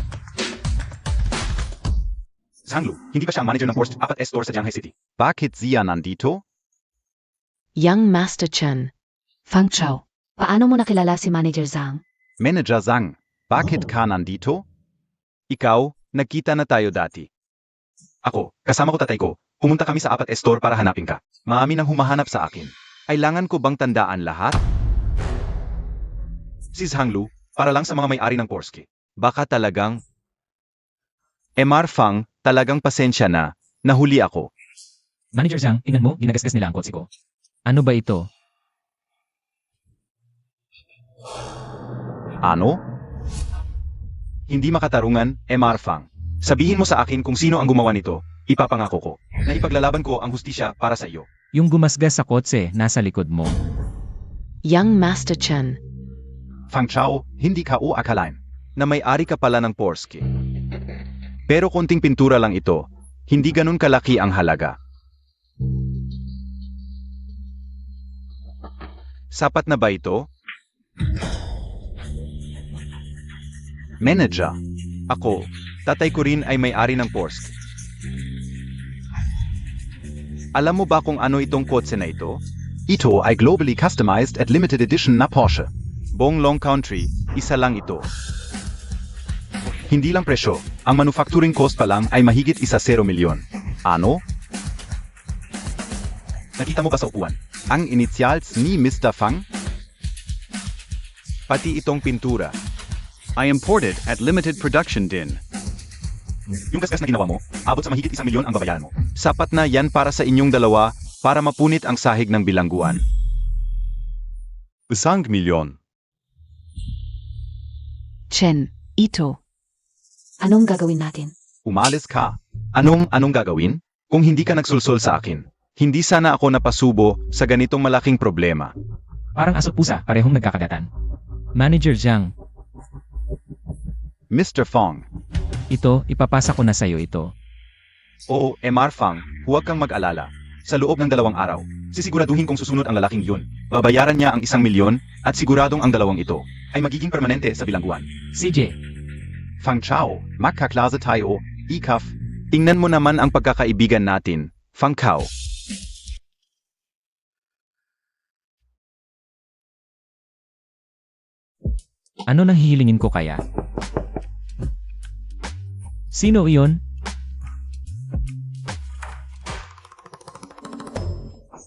Zhang Lu, hindi ba siya ang manager ng Porsche 4S store sa Jianghe City? Bakit siya nandito? Young Master Chen. Fang Chao. Paano mo nakilala si Manager Zhang? Manager Zhang, bakit ka nandito? Ikaw, nagkita na tayo dati. Ako, kasama ko tatay ko, pumunta kami sa 4S store para hanapin ka. Maami nang humahanap sa akin. Kailangan ko bang tandaan lahat? Si Zhang Lu, para lang sa mga may-ari ng Porsche. Baka talagang... Emar Fang, talagang pasensya na, nahuli ako. Manager Zhang, tingnan mo, ginagasgas nila ang kotse ko. Ano ba ito? Ano? Hindi makatarungan, Emar Fang. Sabihin mo sa akin kung sino ang gumawa nito, ipapangako ko na ipaglalaban ko ang hustisya para sa iyo. Yung gumasgas sa kotse, nasa likod mo. Young Master Chen. Fang Chao, Hindi ka uakalain na may-ari ka pala ng Porsche. Pero konting pintura lang ito, hindi ganun kalaki ang halaga. Sapat na ba ito? Manager. Ako, tatay ko rin ay may-ari ng Porsche. Alam mo ba kung ano itong kotse na ito? ito ay globally customized at limited edition na Porsche. Buong Long Country, isa lang ito. Hindi lang presyo, ang manufacturing cost pa lang ay mahigit 1 milyon. Ano? Nakita mo ba sa upuan? Ang initials ni Mr. Fang? Pati itong pintura. I imported at limited production din. Yung gasgas na ginawa mo, abot sa mahigit 1 milyon ang babayaran mo. Sapat na yan para sa inyong dalawa, para mapunit ang sahig ng bilangguan. 5 milyon. Chen. Ito. Anong gagawin natin? Umalis ka. Anong gagawin? Kung hindi ka nagsulsol sa akin, hindi sana ako napasubo sa ganitong malaking problema. Parang aso pusa, parehong nagkakagatan. Manager Zhang, Mr. Fong. ito, ipapasa ko na sa'yo ito. Oo, Emar Fang, huwag kang mag-alala. Sa loob ng 2 araw, sisiguraduhin kong susunod ang lalaking yun. Babayaran niya ang 1 milyon at siguradong ang 2 ito ay magiging permanente sa bilangguan. CJ, Fang Chao, magkaklase tayo, ikaf. Tingnan mo naman ang pagkakaibigan natin, Fang Kao. ano nang hihilingin ko kaya? Sino iyon?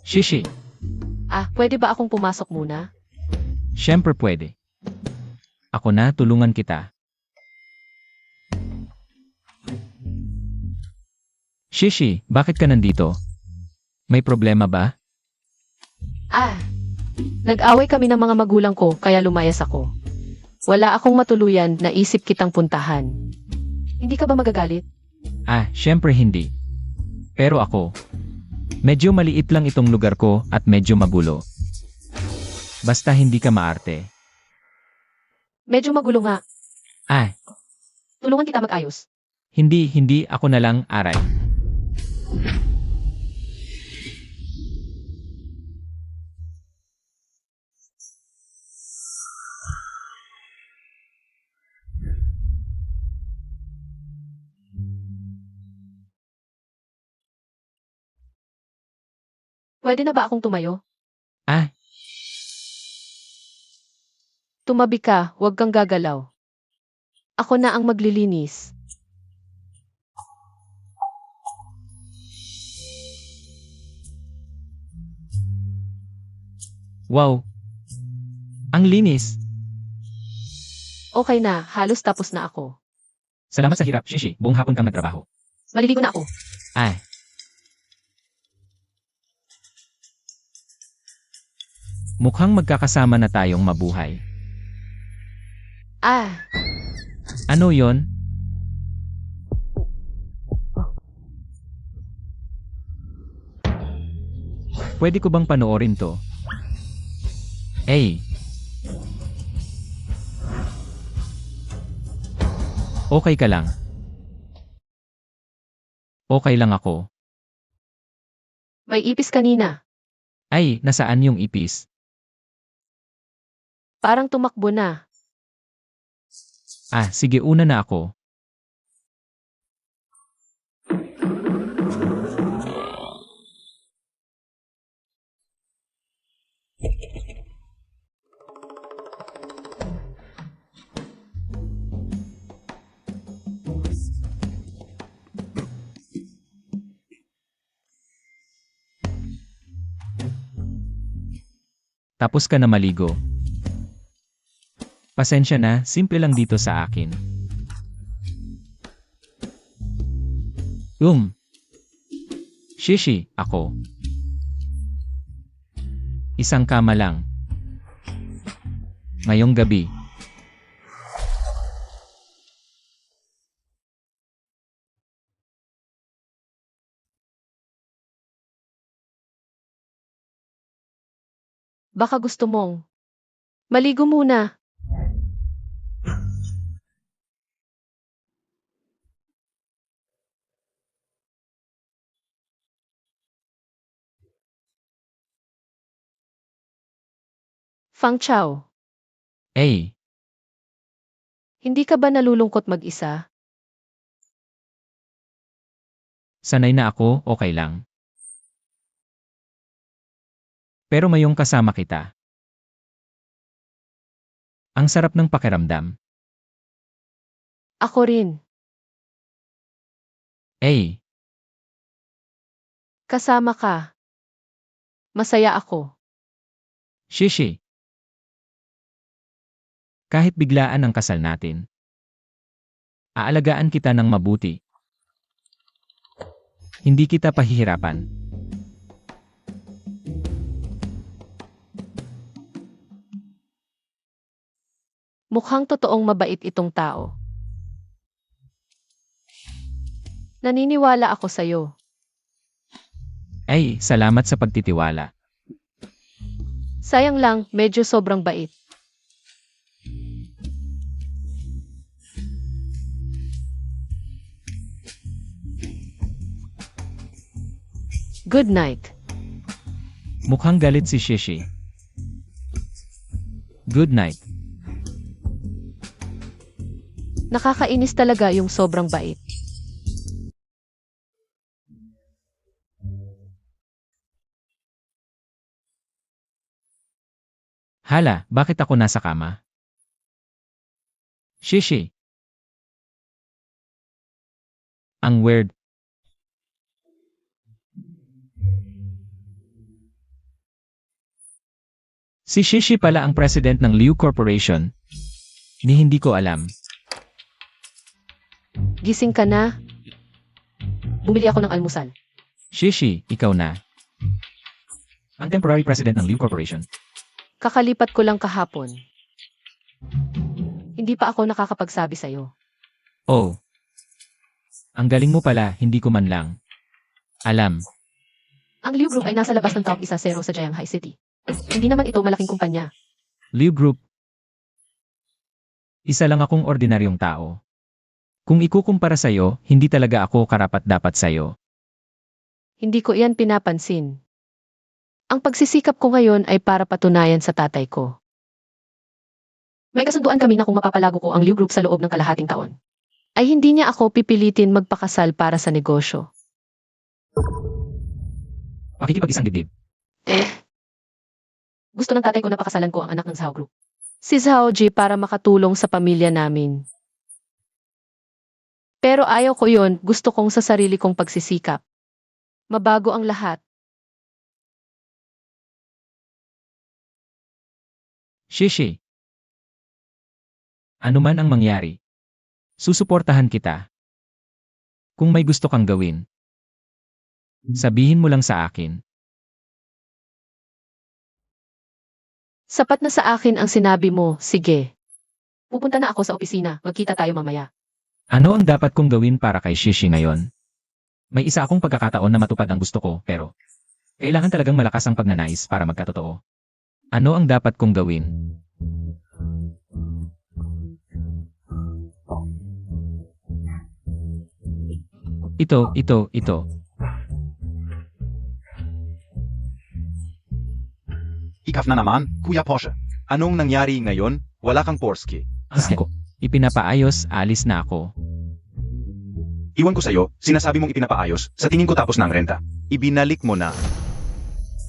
Shishi, Pwede ba akong pumasok muna? syempre pwede. Ako na, tulungan kita. Shishi, bakit ka nandito? May problema ba? Nag-away kami ng mga magulang ko kaya lumayas ako. Wala akong matuluyan, naisip kitang puntahan. Hindi ka ba magagalit? Syempre hindi. Pero ako, medyo maliit lang itong lugar ko at medyo magulo. Basta hindi ka maarte. Medyo magulo nga. Tulungan kita mag-ayos. Hindi ako na lang aray. Pwede na ba akong tumayo? Ah. Tumabi ka, huwag kang gagalaw. Ako na ang maglilinis. Wow! Ang linis! Okay na, halos tapos na ako. Salamat sa hirap, Shishi. Buong hapon kang nagtrabaho. Maliligo na ako. Mukhang magkakasama na tayong mabuhay. Ano yon? Pwede ko bang panoorin to? Hey! Okay ka lang. Okay lang ako. May ipis kanina. Ay, nasaan yung ipis? Parang tumakbo na. Ah, sige una na ako. Tapos ka na maligo. Pasensya na, simple lang dito sa akin. Shishi, ako. Isang kama lang. Ngayong gabi. Baka gusto mong maligo muna. Fang Chao, Ay, hindi ka ba nalulungkot mag-isa? sanay na ako, okay lang. Pero ngayong kasama kita. Ang sarap ng pakiramdam. Ako rin. Ay, Kasama ka. Masaya ako. shishi. Kahit biglaan ang kasal natin. Aalagaan kita ng mabuti. Hindi kita pahihirapan. Mukhang totoong mabait itong tao. Naniniwala ako sa'yo. Ay, salamat sa pagtitiwala. Sayang lang, medyo sobrang bait. Good night. Mukhang galit si Shishi. Good night. Nakakainis talaga yung sobrang bait. Hala, bakit ako nasa kama? Shishi. Ang weird. Si Shishi pala ang president ng Liu Corporation. Ni hindi ko alam. Gising ka na? Bumili ako ng almusal. Shishi, ikaw na. Ang temporary president ng Liu Corporation. Kakalipat ko lang kahapon. Hindi pa ako nakakapagsabi sa'yo. Oh. Ang galing mo pala, hindi ko man lang. Alam. Ang Liu Group ay nasa labas ng top 10 sa Shanghai City. Hindi naman ito malaking kumpanya. Liu Group. Isa lang akong ordinaryong tao. Kung ikukumpara sa'yo, hindi talaga ako karapat-dapat sa'yo. Hindi ko iyan pinapansin. Ang pagsisikap ko ngayon ay para patunayan sa tatay ko. May kasunduan kami na kung mapapalago ko ang Liu Group sa loob ng kalahating taon, ay hindi niya ako pipilitin magpakasal para sa negosyo. Pakikipag-isang dibdib. Gusto ng tatay ko na pakasalan ko ang anak ng Zhao Group. Si Zhao Ji para makatulong sa pamilya namin. Pero ayaw ko yon, gusto kong sa sarili kong pagsisikap. Mabago ang lahat. Shishi. Ano man ang mangyari. Susuportahan kita. Kung may gusto kang gawin, sabihin mo lang sa akin. Sapat na sa akin ang sinabi mo, sige. Pupunta na ako sa opisina, magkita tayo mamaya. Ano ang dapat kong gawin para kay Shishi ngayon? May isa akong pagkakataon na matupad ang gusto ko, pero Kailangan talagang malakas ang pagnanais para magkatotoo. Ano ang dapat kong gawin? Ito. Ikaf na naman, Kuya Porsche. Anong nangyari ngayon? Wala kang Porsche. Ang ko. Ipinapaayos, alis na ako. Iwan ko sa'yo, sinasabi mong ipinapaayos, sa tingin ko tapos na ang renta. Ibinalik mo na.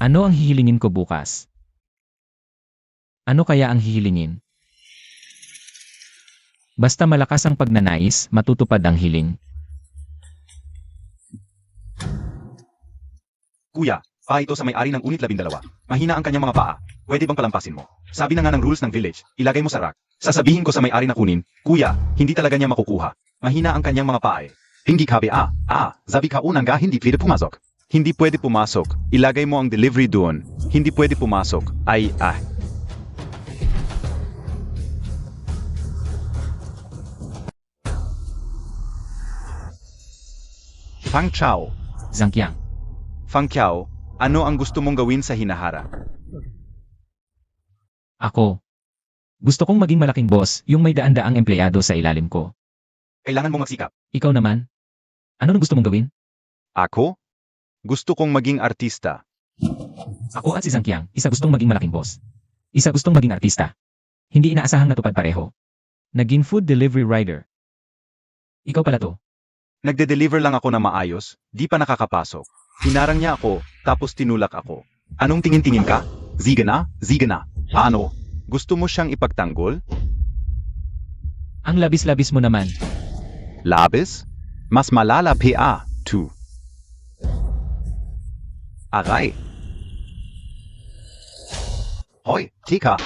Ano ang hihilingin ko bukas? Ano kaya ang hihilingin? Basta malakas ang pagnanais, matutupad ang hiling. Kuya, paa ito sa may-ari ng unit 12. Mahina ang kanyang mga paa. Pwede bang palampasin mo? Sabi na nga ng rules ng village, ilagay mo sa rack. Sasabihin ko sa may-ari na kunin, Kuya, hindi talaga niya makukuha. Mahina ang kanyang mga paa eh. Hindi kabe sabi ka unang ga hindi pwede pumasok. Hindi pwede pumasok. Ilagay mo ang delivery doon. Hindi pwede pumasok. Fang Chao. Zhangqiang. Fang Qiao, ano ang gusto mong gawin sa Hinahara? Ako. Gusto kong maging malaking boss, yung may daan-daang empleyado sa ilalim ko. Kailangan mo magsikap. Ikaw naman? Ano ang gusto mong gawin? Ako? Gusto kong maging artista. Ako at si Zhangqiang, isa gustong maging malaking boss. Isa gustong maging artista. Hindi inaasahang natupad pareho. Naging food delivery rider. Ikaw pala to. Nagde-deliver lang ako na maayos, di pa nakakapasok. Hinarang niya ako, tapos tinulak ako. Anong tingin-tingin ka? Ziga na? Ano? Gusto mo siyang ipagtanggol? Ang labis-labis mo naman. Labis? Mas malala PA, 2. Aray. Hoy, tika.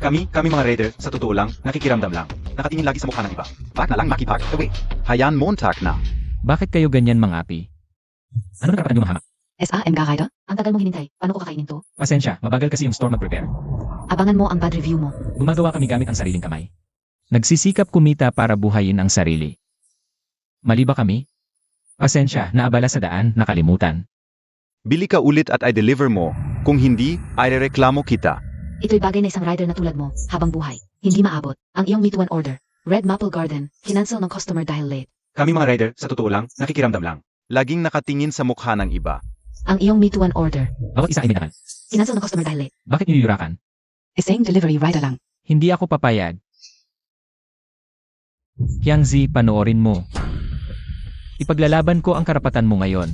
Kami mga raider, sa totoo lang, nakikiramdam lang. Nakatingin lagi sa mukha ng iba. Bak na lang makipag, away. Hayan Montag na. Bakit kayo ganyan mangapi? Ano karapatan niyo mahamak? SAM ka rider? Ang tagal mong hinintay. Paano ko kakainin to? Pasensya, mabagal kasi yung store mag-prepare. Abangan mo ang bad review mo. Gumagawa kami gamit ang sariling kamay. Nagsisikap kumita para buhayin ang sarili. Mali ba kami? Pasensya, naabala sa daan, nakalimutan. Bili ka ulit at i-deliver mo. Kung hindi, i-reklamo kita. Ito'y bagay na isang rider na tulad mo, habang buhay. Hindi maabot. Ang iyong meet one order. Red Maple Garden, kinansel ng customer dahil late. Kami mga raider, sa totoo lang, nakikiramdam lang. Laging nakatingin sa mukha ng iba. Ang iyong meet one order. Bawat isa ay may naman. Kinansel ng customer dahil late. Bakit niyo yurakan? Isang delivery rider lang. Hindi ako papayag. Hyangzi, panoorin mo. Ipaglalaban ko ang karapatan mo ngayon.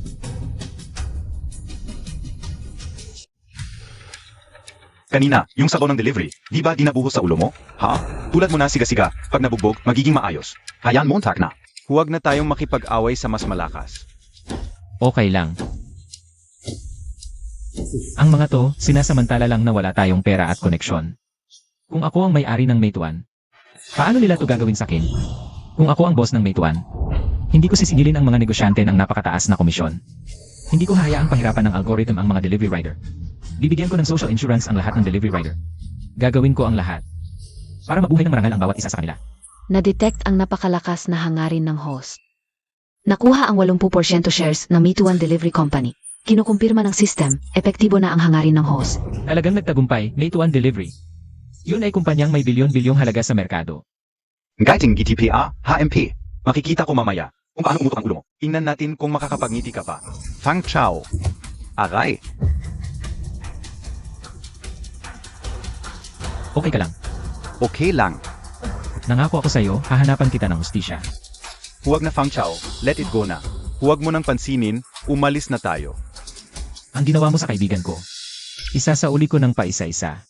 Kanina, yung sabaw ng delivery, di ba dinabuhos sa ulo mo? Ha? Tulad mo na siga-siga, pag nabugbog, magiging maayos. Hayan Montag na. Huwag na tayong makipag-away sa mas malakas. Okay lang. Ang mga to, sinasamantala lang na wala tayong pera at koneksyon. Kung ako ang may-ari ng Meituan, paano nila to gagawin sa akin? Kung ako ang boss ng Meituan, hindi ko sisingilin ang mga negosyante ng napakataas na komisyon. Hindi ko hayaang pahirapan ng algorithm ang mga delivery rider. Bibigyan ko ng social insurance ang lahat ng delivery rider. Gagawin ko ang lahat para mabuhay ng marangal ang bawat isa sa kanila. Na-detect ang napakalakas na hangarin ng host. Nakuha ang 80% shares ng Meet One Delivery Company. Kinukumpirma ng system, epektibo na ang hangarin ng host. Talagang nagtagumpay, Meituan Delivery. Yun ay kumpanyang may bilyon-bilyong halaga sa merkado. Gaiting GTPA, HMP. Makikita ko mamaya kung paano umutok ang ulo mo. Tingnan natin kung makakapagngiti ka pa. Fang Chao. Aray. Okay ka lang. Okay lang. Nangako ako sa'yo, hahanapan kita ng hustisya. Huwag na Fang Chao. Let it go na. Huwag mo nang pansinin, umalis na tayo. Ang ginawa mo sa kaibigan ko. Isasauli ko ng paisa-isa.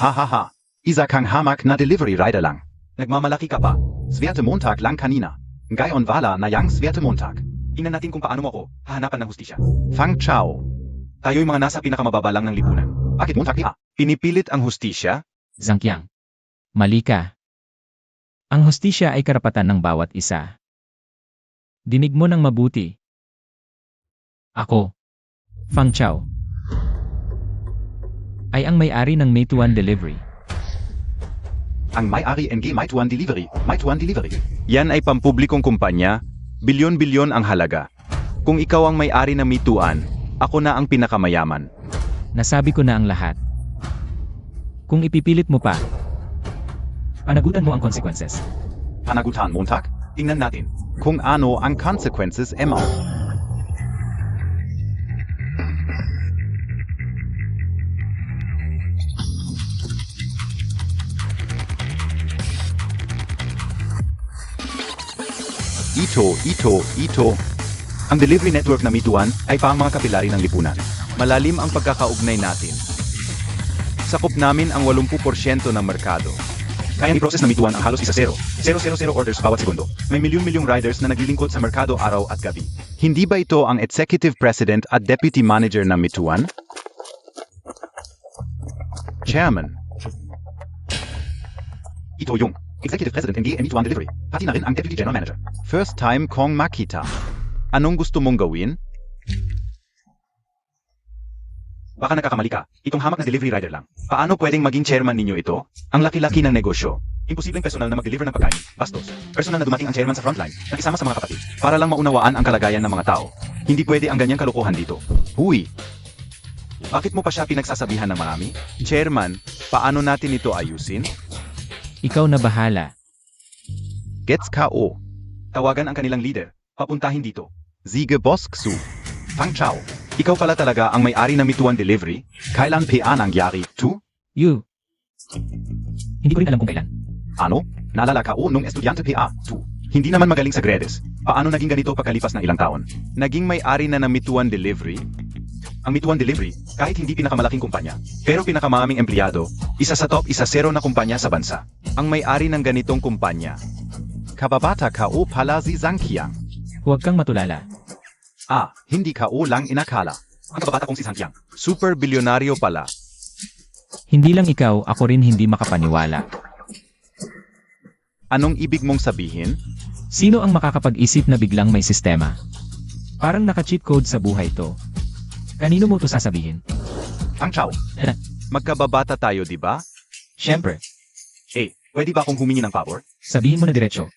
Ha. Isa kang hamak na delivery rider lang. Nagmamalaki ka pa. Swerte Montag lang kanina. Ngayon wala na yang Swerte Montag. Tingnan natin kung paano mo ako hahanapan ng hustisya. Fang Chao. Tayo'y mga nasa pinakamababa lang ng lipunan. Bakit Montag PA? Pinipilit ang hustisya? Zhangqiang. Mali ka. Ang hustisya ay karapatan ng bawat isa. Dinig mo ng mabuti. Ako, Fang Chao, ay ang may-ari ng Meituan Delivery. Ang may-ari ng Meituan Delivery. Meituan Delivery. Yan ay pampublikong kumpanya, bilyon-bilyon ang halaga. Kung ikaw ang may-ari ng Meituan, Ako na ang pinakamayaman. Nasabi ko na ang lahat. Kung ipipilit mo pa, panagutan mo ang consequences. Panagutan Montag? Tingnan natin. Kung ano ang consequences mo. Ito. Ang delivery network na Mituan ay pang mga kapilari ng lipunan. Malalim ang pagkakaugnay natin. Sakop namin ang 80% ng merkado. Kaya ni process na Mituan ang halos 1-0. 000 orders bawat segundo. May milyon-milyong riders na naglilingkod sa merkado araw at gabi. Hindi ba ito ang Executive President at Deputy Manager ng Mituan? Chairman, Ito yung Executive President ng Mituan Delivery. Pati na rin ang Deputy General Manager. first time kong makita. Anong gusto mong gawin? Baka nagkakamali ka. Itong hamak na delivery rider lang. Paano pwedeng maging chairman ninyo ito? Ang laki-laki ng negosyo. Imposibleng personal na mag-deliver ng pagkain, bastos. Personal na dumating ang chairman sa frontline, nakisama sa mga kapatid, para lang maunawaan ang kalagayan ng mga tao. Hindi pwede ang ganyang kalokohan dito. Huy, Bakit mo pa siya pinagsasabihan ng marami? Chairman, paano natin ito ayusin? Ikaw na bahala. Gets ka o? Tawagan ang kanilang leader. Papuntahin dito. Sige Bosksu. Fang Chao, ikaw pala talaga ang may-ari ng Mituan Delivery? Kailan PA nangyari? You. Hindi ko rin alam kung kailan. Ano? Naalala ka nung estudyante PA? Hindi naman magaling sa Gredes. Paano naging ganito pagkalipas ng ilang taon? Naging may-ari na ng Mituan Delivery? Ang Mituan Delivery, kahit hindi pinakamalaking kumpanya, pero pinakamaraming empleyado, isa sa top 10 na kumpanya sa bansa. Ang may-ari ng ganitong kumpanya. Kababata ka o pala si Zhangqiang? Huwag kang matulala. Hindi ka o lang inakala. Ang kababata kong si Santiang. Super bilyonaryo pala. Hindi lang ikaw, ako rin hindi makapaniwala. Anong ibig mong sabihin? Sino ang makakapag-isip na biglang may sistema? Parang naka-cheat code sa buhay to. Kanino mo to sasabihin? Fang Chao, Magkababata tayo, di ba? Siyempre, pwede ba akong humingi ng favor? sabihin mo na diretso.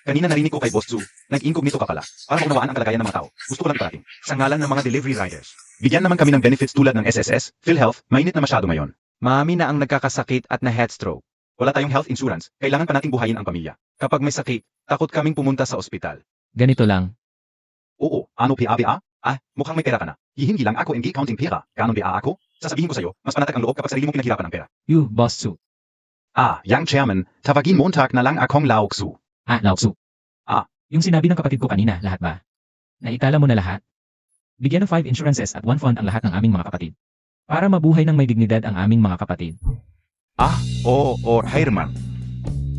Kanina narinig ko kay Boss Zhu, nag-incognito ka pala, para maunawaan ang kalagayan ng mga tao. Gusto ko lang iparating, sa ngalan ng mga delivery riders. Bigyan naman kami ng benefits tulad ng SSS, PhilHealth, mainit na masyado ngayon. Mami na ang nagkakasakit at na headstroke. Wala tayong health insurance, kailangan pa nating buhayin ang pamilya. Kapag may sakit, takot kaming pumunta sa ospital. Ganito lang. Oo, ano PA? Mukhang may pera ka na. Hihingi lang ako MG counting pera. Ganon PA ako? Sasabihin ko sa'yo, mas panatag ang loob kapag sarili mong pinaghirapan ng pera. You, Boss Su. Young Chairman, tawagin Montag na lang akong Laoksu. Laoksu. Yung sinabi ng kapatid ko kanina, lahat ba? Naitala mo na lahat? Bigyan ng 5 insurances at 1 fund ang lahat ng aming mga kapatid. Para mabuhay ng may dignidad ang aming mga kapatid. Herman.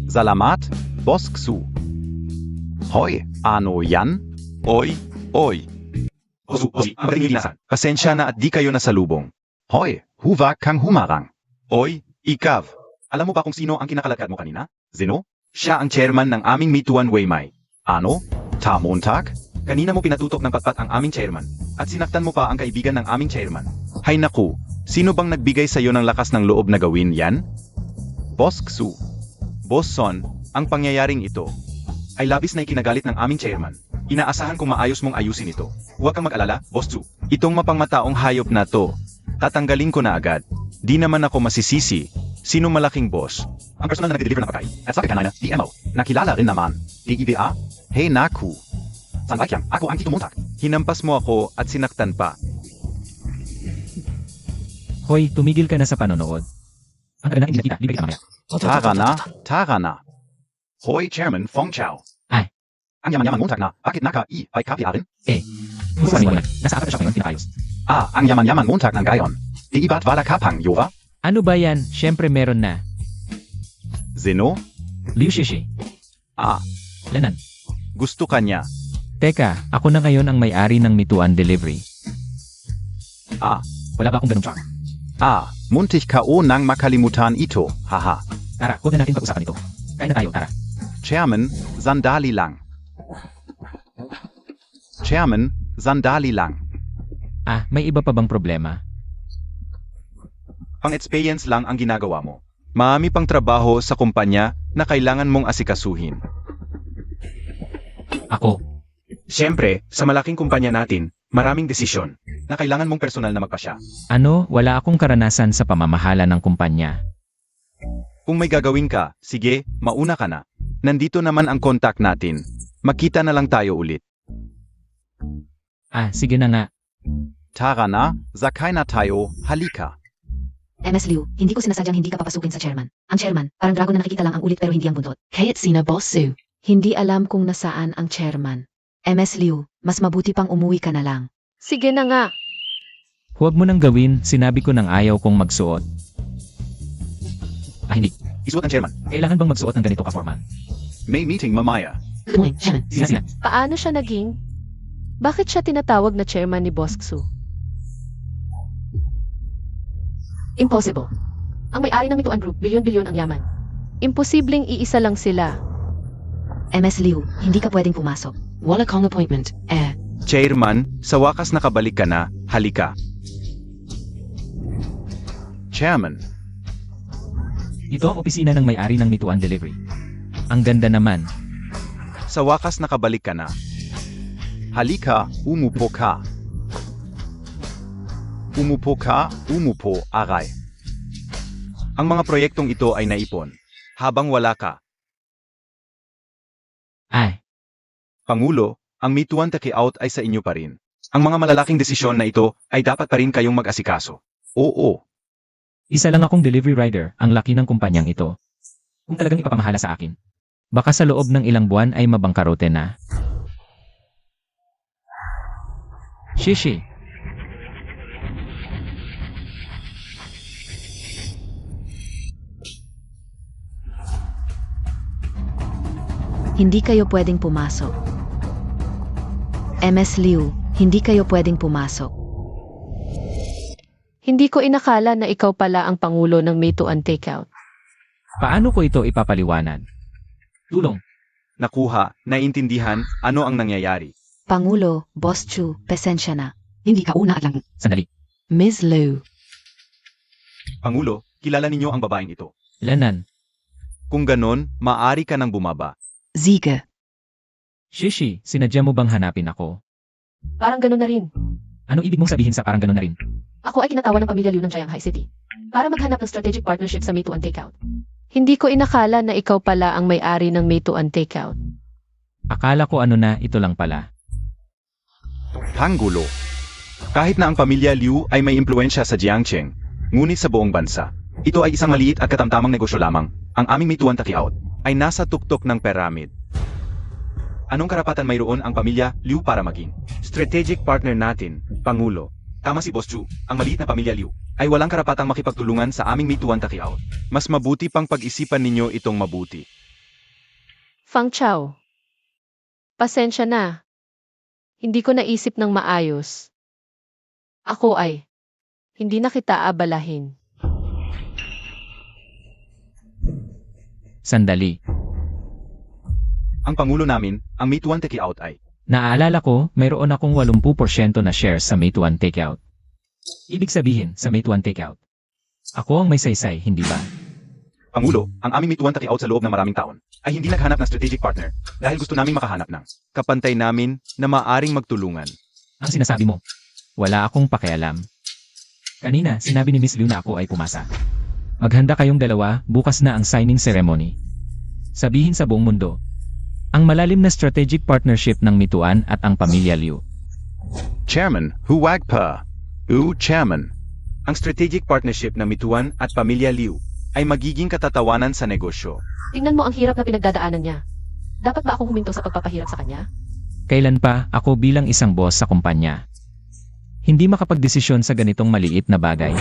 Salamat, Bosksu. Hoy, ano yan? Oy. Ozi, ang magaling linasan. Pasensya na at di kayo nasalubong. Hoy, huwag kang humarang. Oy, ikaw. Alam mo ba kung sino ang kinakalagad mo kanina? Zeno? Siya ang chairman ng aming Mituan Weimai. Ano? Montag? Kanina mo pinatutok ng patpat ang aming chairman. At sinaktan mo pa ang kaibigan ng aming chairman. Hay naku, sino bang nagbigay sa'yo ng lakas ng loob na gawin yan? Bosksu. Boss Son, ang pangyayaring ito. Ay labis na ikinagalit ng aming chairman. Inaasahan kong maayos mong ayusin ito. Huwag kang mag-alala, Boss Zhu. Itong mapangmataong hayop na to. Tatanggalin ko na agad. Di naman ako masisisi. Sino malaking boss? Ang personal na nagde-deliver ng pagkain. At sa kanina, DMO. Nakilala rin naman. DEBA. Hey naku, Sanbakyang, ako ang Tito Montag. hinampas mo ako at sinaktan pa. Hoy, tumigil ka na sa panonood. Ang tagal natin hindi nakita, libre kita mamaya. Tara na. Hoy, Chairman Fong Chao. Ay. Ang yaman-yaman Montag na, bakit naka-i ay kapi rin? Gusto mo na, nasa apat na siya ngayon, pinakayos. Ang yaman-yaman Montag ng gayon. Di iba't wala kapang, Yova? Ano ba yan? Siyempre meron na. Zeno? Liu Shishi. Lanan. Gusto ka niya. Teka, ako na ngayon ang may-ari ng Mituan Delivery. Wala ba akong ganun charm? Muntik ka o nang makalimutan ito. Haha. Tara, huwag na natin pag-usapan ito. Kain na tayo, tara. Chairman, sandali lang. May iba pa bang problema? Pang-experience lang ang ginagawa mo. Marami pang trabaho sa kumpanya na kailangan mong asikasuhin. Ako. Siyempre, sa malaking kumpanya natin, maraming desisyon. na kailangan mong personal na magpasya. Ano, wala akong karanasan sa pamamahala ng kumpanya. Kung may gagawin ka, sige, mauna ka na. Nandito naman ang contact natin. Makita na lang tayo ulit. Ah, sige na nga. Tara na, sakay na tayo, halika. MS Liu, hindi ko sinasadyang hindi ka papasukin sa chairman. Ang chairman, parang dragon na nakikita lang ang ulit pero hindi ang buntot. Kahit sina Boss Sue. Hindi alam kung nasaan ang chairman. MS Liu, mas mabuti pang umuwi ka na lang. Sige na nga. Huwag mo nang gawin, sinabi ko nang ayaw kong magsuot. Ah, hindi. Isuot ang chairman. Kailangan bang magsuot ng ganito ka-formal? May meeting mamaya. Good morning, Chairman. Sina. Paano siya naging? Bakit siya tinatawag na chairman ni Boss Xu? Impossible. Ang may-ari ng Mituan Group, bilyon-bilyon ang yaman. Imposibleng iisa lang sila. MS Liu, hindi ka pwedeng pumasok. Wala kong appointment. Chairman, sa wakas nakabalik ka na, halika. Chairman, Ito ang opisina ng may-ari ng Mituan Delivery. Ang ganda naman. Sa wakas nakabalik ka na. halika, umupo ka. Umupo ka, umupo, aray. Ang mga proyektong ito ay naipon. Habang wala ka, Ay, Pangulo, ang Mituan Takeout ay sa inyo pa rin. Ang mga malalaking desisyon na ito ay dapat pa rin kayong mag-asikaso. Oo, isa lang akong delivery rider, ang laki ng kumpanyang ito. Kung talagang ipapamahala sa akin, baka sa loob ng ilang buwan ay mabangkarote na. Shishi, Hindi kayo pwedeng pumasok. MS Liu, hindi kayo pwedeng pumasok. Hindi ko inakala na ikaw pala ang pangulo ng Mituan Takeout. paano ko ito ipapaliwanag? Tulong. Nakuha, naiintindihan, ano ang nangyayari. Pangulo, Boss Chu, pasensya na. Hindi ka una lang. Sandali. Ms. Liu. Pangulo, kilala ninyo ang babaeng ito. Lanan. Kung ganon, maaari ka nang bumaba. Ziga. Shishi, sinadya mo bang hanapin ako? Parang ganun na rin. Ano ibig mong sabihin sa parang ganun na rin? Ako ay kinatawan ng pamilya Liu ng Jiang High City para maghanap ng strategic partnership sa Mituan Takeout. Hindi ko inakala na ikaw pala ang may-ari ng Mituan Takeout. Akala ko ano na, ito lang pala. Pangulo. Kahit na ang pamilya Liu ay may impluensya sa Jiangcheng, ngunit sa buong bansa, ito ay isang maliit at katamtamang negosyo lamang. Ang aming Mituan Takeout ay nasa tuktok ng pyramid. Anong karapatan mayroon ang pamilya Liu para maging strategic partner natin, Pangulo? Tama si Boss Chu, ang maliit na pamilya Liu ay walang karapatang makipagtulungan sa aming Mituan Takeout. Mas mabuti pang pag-isipan ninyo itong mabuti. Fang Chao. Pasensya na. Hindi ko naisip ng maayos. Ako ay hindi na kita abalahin. Sandali. Ang Pangulo namin, ang Mituan Takeout ay Naaalala ko, mayroon akong 80% na shares sa Mituan Takeout. Ibig sabihin, sa Mituan Takeout. Ako ang may saysay, hindi ba? Pangulo, ang aming Mituan Takeout sa loob ng maraming taon ay hindi naghanap ng strategic partner dahil gusto naming makahanap ng kapantay namin na maaring magtulungan. Ang sinasabi mo, wala akong pakialam. Kanina, sinabi ni Miss Liu na ako ay pumasa. Maghanda kayong dalawa, bukas na ang signing ceremony. Sabihin sa buong mundo, ang malalim na strategic partnership ng Mituan at ang pamilya Liu. Chairman, huwag pa. Chairman. Ang strategic partnership ng Mituan at pamilya Liu ay magiging katatawanan sa negosyo. Tingnan mo ang hirap na pinagdadaanan niya. Dapat ba akong huminto sa pagpapahirap sa kanya? Kailan pa ako bilang isang boss sa kumpanya? Hindi makapagdesisyon sa ganitong maliit na bagay.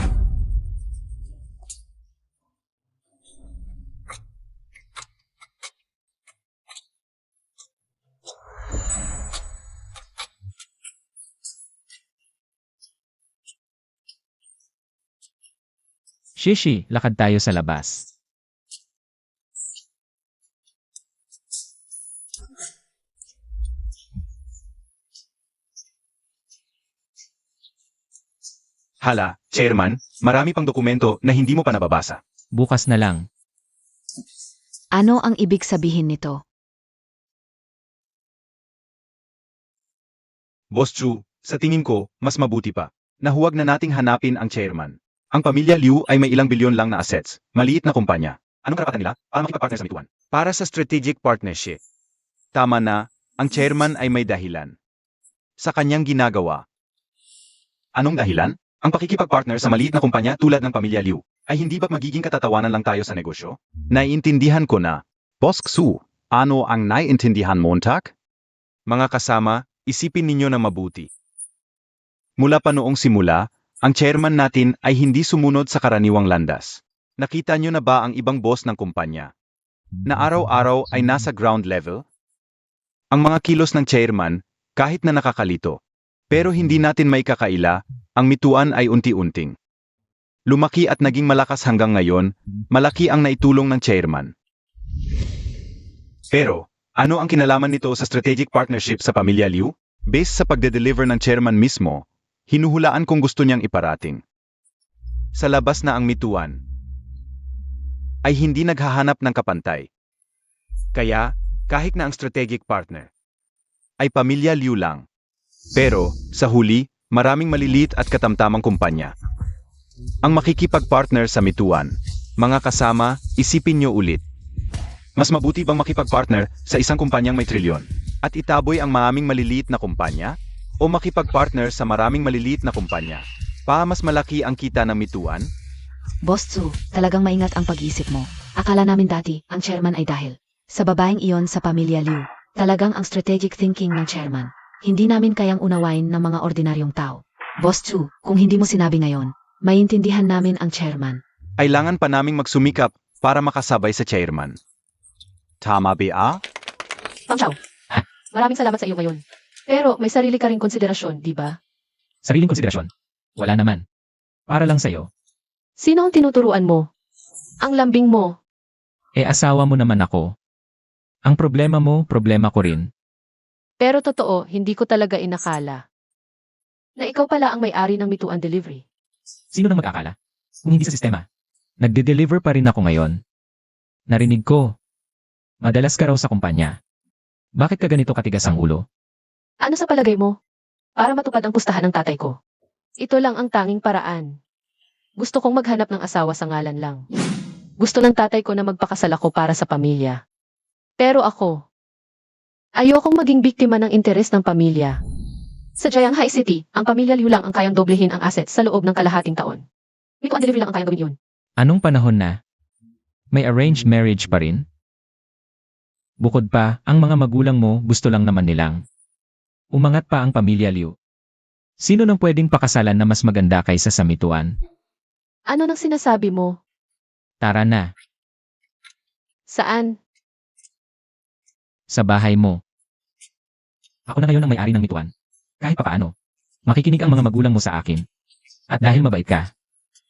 Shishi, lakad tayo sa labas. Hala, Chairman, marami pang dokumento na hindi mo pa nababasa. Bukas na lang. Ano ang ibig sabihin nito? Boss Chu, sa tingin ko, mas mabuti pa. na huwag na nating hanapin ang chairman. Ang pamilya Liu ay may ilang bilyon lang na assets, maliit na kumpanya. Anong karapatan nila para makipag-partner sa Mituan? Para sa strategic partnership. Tama na, ang chairman ay may dahilan. Sa kanyang ginagawa, Anong dahilan? Ang pakikipag-partner sa maliit na kumpanya tulad ng pamilya Liu ay hindi ba magiging katatawanan lang tayo sa negosyo? naiintindihan ko na. Boss Xu, ano ang naiintindihan Montag? Mga kasama, isipin ninyo na mabuti. Mula pa noong simula, ang chairman natin ay hindi sumunod sa karaniwang landas. Nakita nyo na ba ang ibang boss ng kumpanya? Na araw-araw ay nasa ground level? Ang mga kilos ng chairman, kahit na nakakalito. Pero hindi natin may kakaila, ang Mituan ay unti-unting lumaki at naging malakas hanggang ngayon, malaki ang naitulong ng chairman. Pero, ano ang kinalaman nito sa strategic partnership sa pamilya Liu? Based sa pagde-deliver ng chairman mismo, hinuhulaan kung gusto niyang iparating. Sa labas na ang Mituan, ay hindi naghahanap ng kapantay. Kaya, kahit na ang strategic partner, ay pamilya Liu lang. Pero, sa huli, maraming maliliit at katamtamang kumpanya. Ang makikipag-partner sa Mituan, mga kasama, isipin niyo ulit. Mas mabuti bang makipag-partner sa isang kumpanyang may trilyon? At itaboy ang maraming maliliit na kumpanya? O makipag-partner sa maraming maliliit na kumpanya? Mas malaki ang kita ng Mituan? Boss Tsu, talagang maingat ang pag-iisip mo. Akala namin dati, ang chairman ay dahil sa babaeng iyon sa pamilya Liu. Talagang ang strategic thinking ng chairman. Hindi namin kayang unawain ng mga ordinaryong tao. Boss Tsu, kung hindi mo sinabi ngayon, maintindihan namin ang chairman. Kailangan pa naming magsumikap para makasabay sa chairman. Tama ba? Fang Chao, maraming salamat sa iyo ngayon. Pero may sarili ka ring konsiderasyon, di ba? Sariling konsiderasyon. Wala naman. Para lang sa'yo. Sino ang tinuturuan mo? Ang lambing mo. Asawa mo naman ako. Ang problema mo, problema ko rin. Pero totoo, hindi ko talaga inakala na ikaw pala ang may-ari ng Mituan Delivery. Sino nang mag-akala? Kung hindi sa sistema. Nagde-deliver pa rin ako ngayon. Narinig ko. Madalas ka raw sa kumpanya. Bakit ka ganito katigas ang ulo? Ano sa palagay mo? Para matupad ang pustahan ng tatay ko. Ito lang ang tanging paraan. Gusto kong maghanap ng asawa sa ngalan lang. Gusto ng tatay ko na magpakasal ako para sa pamilya. Pero ako, ayokong maging biktima ng interes ng pamilya. Sa Jianghai City, ang pamilya Liu lang ang kayang doblehin ang asset sa loob ng kalahating taon. Mituan Delivery lang ang kayang gawin yun. Anong panahon na? May arranged marriage pa rin? Bukod pa, ang mga magulang mo gusto lang naman nilang umangat pa ang pamilya Liu. Sino nang pwedeng pakasalan na mas maganda kaysa sa Mituan? Ano nang sinasabi mo? Tara na, Saan? sa bahay mo. Ako na ngayon ang may-ari ng Mituan. Kahit papaano, makikinig ang mga magulang mo sa akin. At dahil mabait ka,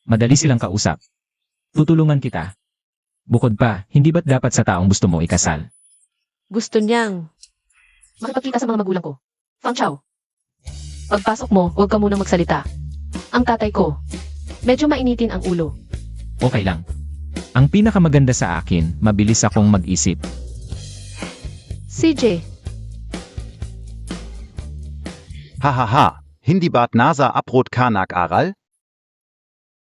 madali silang kausap. Tutulungan kita. Bukod pa, hindi ba't dapat sa taong gusto mo ikasal? Gusto niyang makipagkita sa mga magulang ko. Fang Chao, pagpasok mo, huwag ka munang magsalita. Ang tatay ko, medyo mainitin ang ulo. Okay lang. Ang pinakamaganda sa akin, mabilis akong mag-isip. CJ, Hahaha, hindi ba't nasa upload ka nag-aral?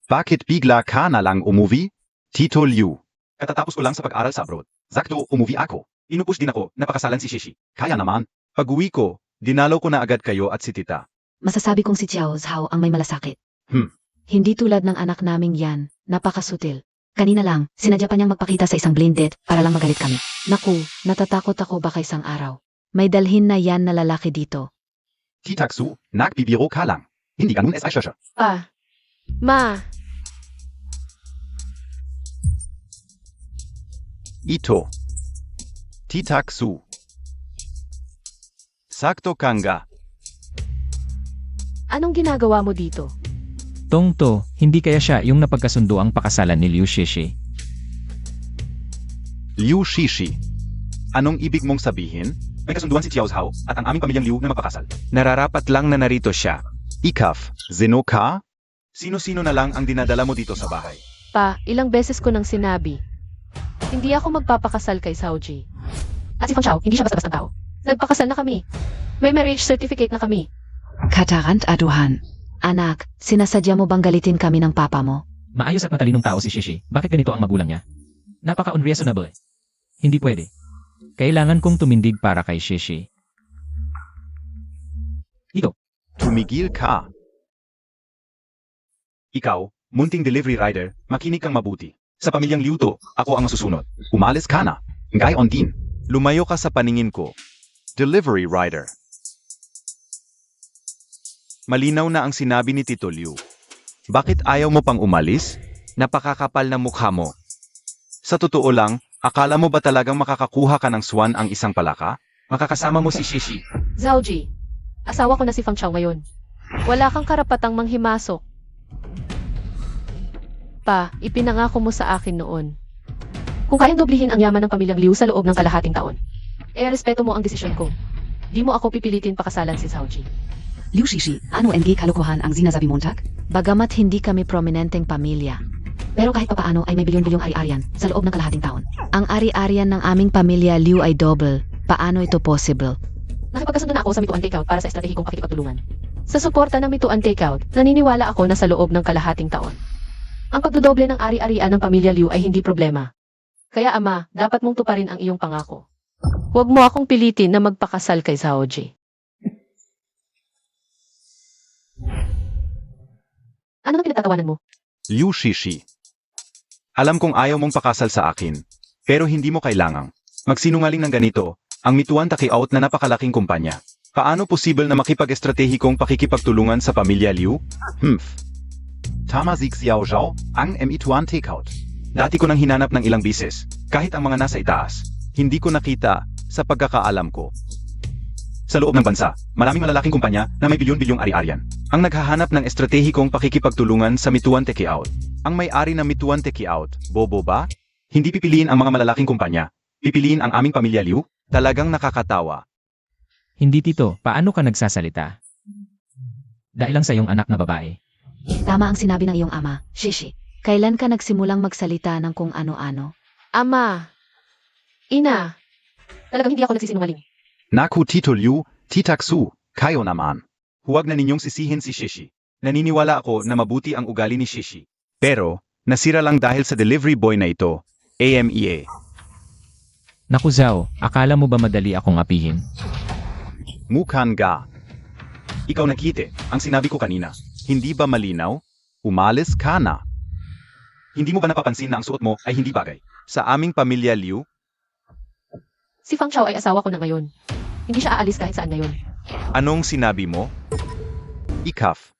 Bakit bigla ka na lang umuwi? Tito Liu. Katatapos ko lang sa pag-aral sa abroad. Sakto, umuwi ako. Inupush din ako na pakasalan si Shishi. Kaya naman. Pag-uwi ko, dinalaw ko na agad kayo at si tita. Masasabi kong si Xiao Zhao ang may malasakit. Hmm. Hindi tulad ng anak naming yan, napakasutil. Kanina lang, sinadya pa niyang magpakita sa isang blind date para lang magalit kami. Naku, natatakot ako baka isang araw. May dalhin na yan na lalaki dito. Titaksu, nagbibiro ka lang. Hindi ganun es ay shasha. Pa, Ma, Ito. Titaksu. Sakto kanga. anong ginagawa mo dito? Tongto, hindi kaya siya yung napagkasundo ang pakasalan ni Liu Shishi. Liu Shishi. Anong ibig mong sabihin? May kasunduan si Xiao Zhao at ang aming pamilyang Liu na magpakasal. Nararapat lang na narito siya. Ikaf, zino ka? Sino-sino na lang ang dinadala mo dito sa bahay? Pa, ilang beses ko nang sinabi. Hindi ako magpapakasal kay Saoji. At si Fang Chao, hindi siya basta-basta tao. Nagpakasal na kami. May marriage certificate na kami. Katarant aduhan. Anak, sinasadya mo bang galitin kami ng papa mo? Maayos at matalinong tao si Shishi. Bakit ganito ang magulang niya? Napaka-unreasonable. Hindi pwede. Kailangan kong tumindig para kay Shishi. Tumigil ka. Ikaw, munting delivery rider, makinig kang mabuti. Sa pamilyang Liu to, ako ang masusunod. Umalis ka na. Gayon din. Lumayo ka sa paningin ko. Delivery rider. Malinaw na ang sinabi ni Tito Liu. Bakit ayaw mo pang umalis? Napakakapal ng mukha mo. Sa totoo lang, akala mo ba talagang makakakuha ka ng swan ang isang palaka? Makakasama mo si Shishi. Zhaoji, asawa ko na si Fang Chao ngayon. Wala kang karapatang manghimasok. Pa, ipinangako mo sa akin noon. Kung kayang doblihin ang yaman ng pamilyang Liu sa loob ng kalahating taon, respeto mo ang desisyon ko. Di mo ako pipilitin pakasalan si Zhaoji. Liu Shishi, ano NG kalokohan ang sinasabi Montag? Bagamat hindi kami prominenteng pamilya, Pero kahit papaano ay may bilyon-bilyong ari-arian sa loob ng kalahating taon. ang ari-arian ng aming pamilya Liu ay double. Paano ito possible? Nakipagkasundo na ako sa Mituan Takeout para sa estratehikong pakikipagtulungan. Sa suporta ng Mituan Takeout, naniniwala ako na sa loob ng kalahating taon, ang pagdodoble ng ari-arian ng pamilya Liu ay hindi problema. Kaya ama, dapat mong tuparin ang iyong pangako. Huwag mo akong pilitin na magpakasal kay Zhaoji. Ano nang pinagtatawanan mo? Liu Shishi. Alam kong ayaw mong pakasal sa akin, pero hindi mo kailangang magsinungaling ng ganito, ang Mituan Takeout na napakalaking kumpanya. Paano posible na makipag-estratehikong pakikipagtulungan sa pamilya Liu? Tama si Xiao Zhao, ang Mituan Takeout. Dati ko nang hinanap ng ilang bises, kahit ang mga nasa itaas, hindi ko nakita sa pagkakaalam ko. Sa loob ng bansa, maraming malalaking kumpanya na may bilyon-bilyong ari-arian. Ang naghahanap ng estratehikong pakikipagtulungan sa Mituan Takeout. Ang may-ari ng Mituan Takeout, bobo ba? Hindi pipiliin ang mga malalaking kumpanya. Pipiliin ang aming pamilya Liu? Talagang nakakatawa. Hindi tito, paano ka nagsasalita? Dahil lang sa iyong anak na babae. Tama ang sinabi ng iyong ama, Shishi. Kailan ka nagsimulang magsalita ng kung ano-ano? Ama, ina, talagang hindi ako nagsisinungaling. Naku Tito Liu, Titaksu, kayo naman. Huwag na ninyong sisihin si Shishi. Naniniwala ako na mabuti ang ugali ni Shishi. Pero, nasira lang dahil sa delivery boy na ito, AMEA. Naku Zhao, akala mo ba madali akong apihin? Mukan ga. Ikaw nakite, ang sinabi ko kanina. Hindi ba malinaw? Umalis ka na. Hindi mo ba napapansin na ang suot mo ay hindi bagay? Sa aming pamilya Liu, Si Fang Chao ay asawa ko na ngayon. Hindi siya aalis kahit saan ngayon. anong sinabi mo? Ikaf.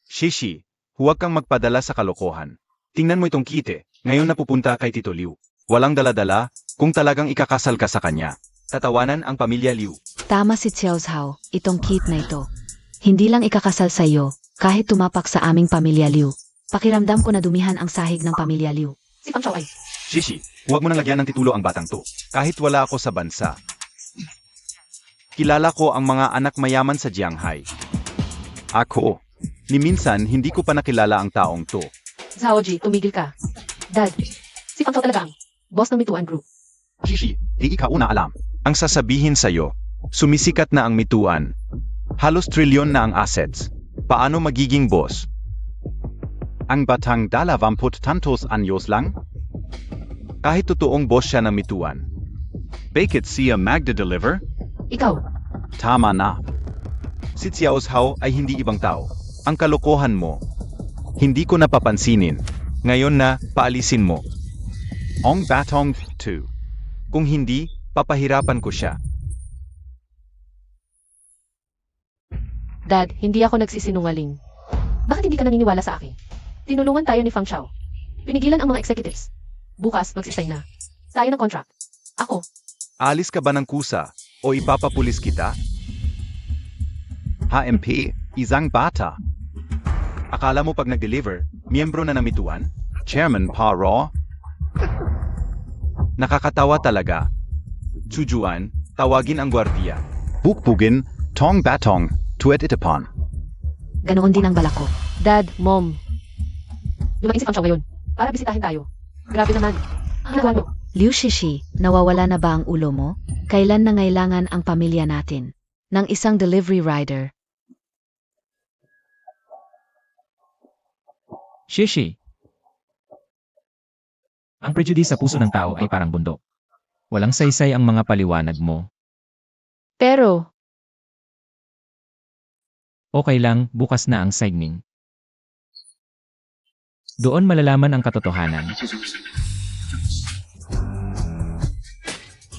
Shishi, huwag kang magpadala sa kalokohan. Tingnan mo itong kite, ngayon napupunta kay Tito Liu. Walang dala-dala, kung talagang ikakasal ka sa kanya. Tatawanan ang pamilya Liu. Tama si Xiao Zhao, itong kit na ito. Hindi lang ikakasal sa iyo, kahit tumapak sa aming pamilya Liu. Pakiramdam ko na dumihan ang sahig ng pamilya Liu. Si Fang Chao ay, Shishi, huwag mo nang lagyan ng titulo ang batang to. Kahit wala ako sa bansa. Kilala ko ang mga anak mayaman sa Jianghai. Ako, ni minsan hindi ko pa nakilala ang taong to. Zhaoji, tumigil ka. Dad, si Fang Chao talaga ang boss ng Mituan Group. Shishi, di ikaw na alam. Ang sasabihin sa'yo, sumisikat na ang Mituan. Halos trilyon na ang assets. Paano magiging boss? Ang batang dalavamput tantos anyos lang? Kahit totoong boss siya ng Mituan. Bakit siya magde-deliver? Ikaw, Tama na. Si Xiao Zhao ay hindi ibang tao. Ang kalokohan mo. Hindi ko napapansinin. Ngayon na, paalisin mo. Ong batong 2. Kung hindi, papahirapan ko siya. Dad, hindi ako nagsisinungaling. Bakit hindi ka naniniwala sa akin? Tinulungan tayo ni Fang Chao. Pinigilan ang mga executives. Bukas, magsisign na. Tayo ng contract. Ako, Alis ka ba ng kusa o ipapapulis kita? HMP, isang bata. Akala mo pag nag-deliver, miyembro na ng Mituan? Chairman Pa Raw. Nakakatawa talaga. Chujuan, tawagin ang gwardiya. Bukbugin, tong batong, tuet itapan. Ganoon din ang balak ko. Dad, Mom. Dumating si Fang Chao ngayon para bisitahin tayo. Grabe naman. Ang nagawa mo. Liu Shishi, nawawala na ba ang ulo mo? Kailan nangailangan ang pamilya natin ng isang delivery rider? Shishi. Ang prejudice sa puso ng tao ay parang bundok. Walang saysay ang mga paliwanag mo. Pero, Okay lang, bukas na ang signing. Doon malalaman ang katotohanan.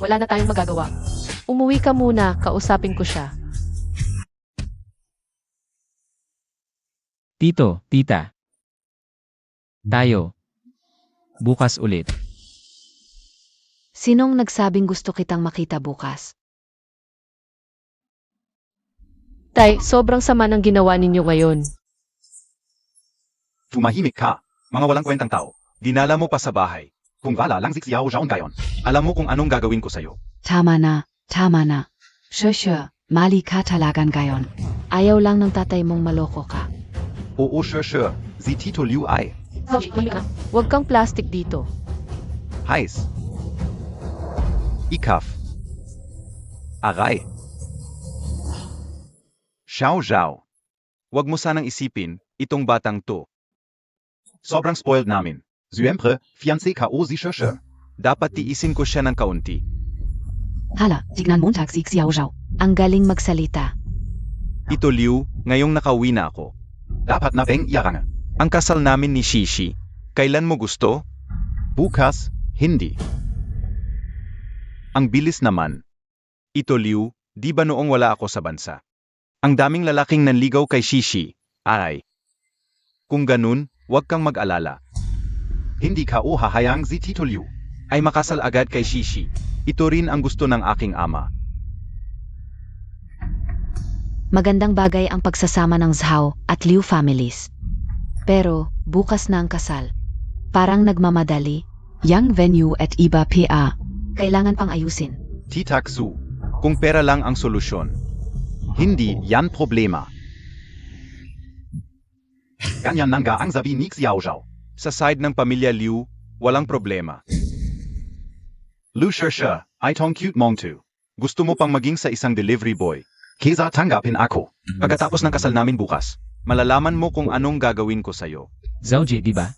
wala na tayong magagawa. Umuwi ka muna, kausapin ko siya. Tito, tita. Tayo. Bukas ulit. Sinong nagsabing gusto kitang makita bukas? Tay, sobrang sama ng ginawa ninyo ngayon. Tumahimik ka. Mga walang kwentang tao. Dinala mo pa sa bahay. Kung wala lang Xiao Zhao gayon. Alam mo kung anong gagawin ko sa'yo. Tama na, tama na. Sure, mali ka talagan gayon. Ayaw lang ng tatay mong maloko ka. Oo, sure. Si Tito Liu ay. Huwag kang plastic dito. Heiß. Ikaf. Aray. Xiao Zhao. Huwag mo sanang isipin, itong batang to. Sobrang spoiled namin. Syempre, fiancé ka o si sure. Dapat tiisin ko siya ng kaunti. Hala, tignan Montag si Xiao Zhao. Ang galing magsalita. Ito Liu, ngayong nakauwi na ako. Dapat na beng iaranga. Ang kasal namin ni Shishi. Kailan mo gusto? Bukas, hindi. Ang bilis naman. Ito Liu, di ba noong wala ako sa bansa? Ang daming lalaking nanligaw kay Shishi. Ay. Kung ganun, huwag kang mag-alala. Hindi ka o hahayang si Tito Liu. Ay makasal agad kay Shishi. Ito rin ang gusto ng aking ama. Magandang bagay ang pagsasama ng Zhao at Liu families. Pero, bukas na ang kasal. Parang nagmamadali. Yang venue at iba pa. Kailangan pang ayusin. Titaksu. Kung pera lang ang solusyon. Hindi yan problema. Ganyan nanga ang sabi ni Xiao Zhao. Sa side ng pamilya Liu, walang problema. Lu sure, itong cute mong tu. Gusto mo pang maging sa isang delivery boy. Kesa tanggapin ako. Pagkatapos ng kasal namin bukas. Malalaman mo kung anong gagawin ko sa'yo. Zhaoji, di ba?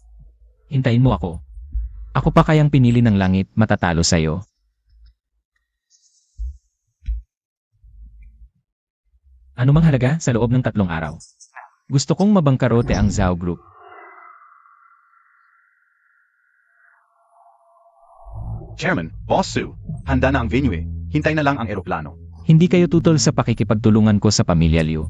Hintayin mo ako. Ako pa kayang pinili ng langit matatalo sa'yo. Ano mang halaga sa loob ng 3 araw? Gusto kong mabangkarote ang Zhao Group. Chairman, Boss Su, handa na ang venue eh. Hintay na lang ang eroplano. Hindi kayo tutol sa pakikipagtulungan ko sa pamilya Liu.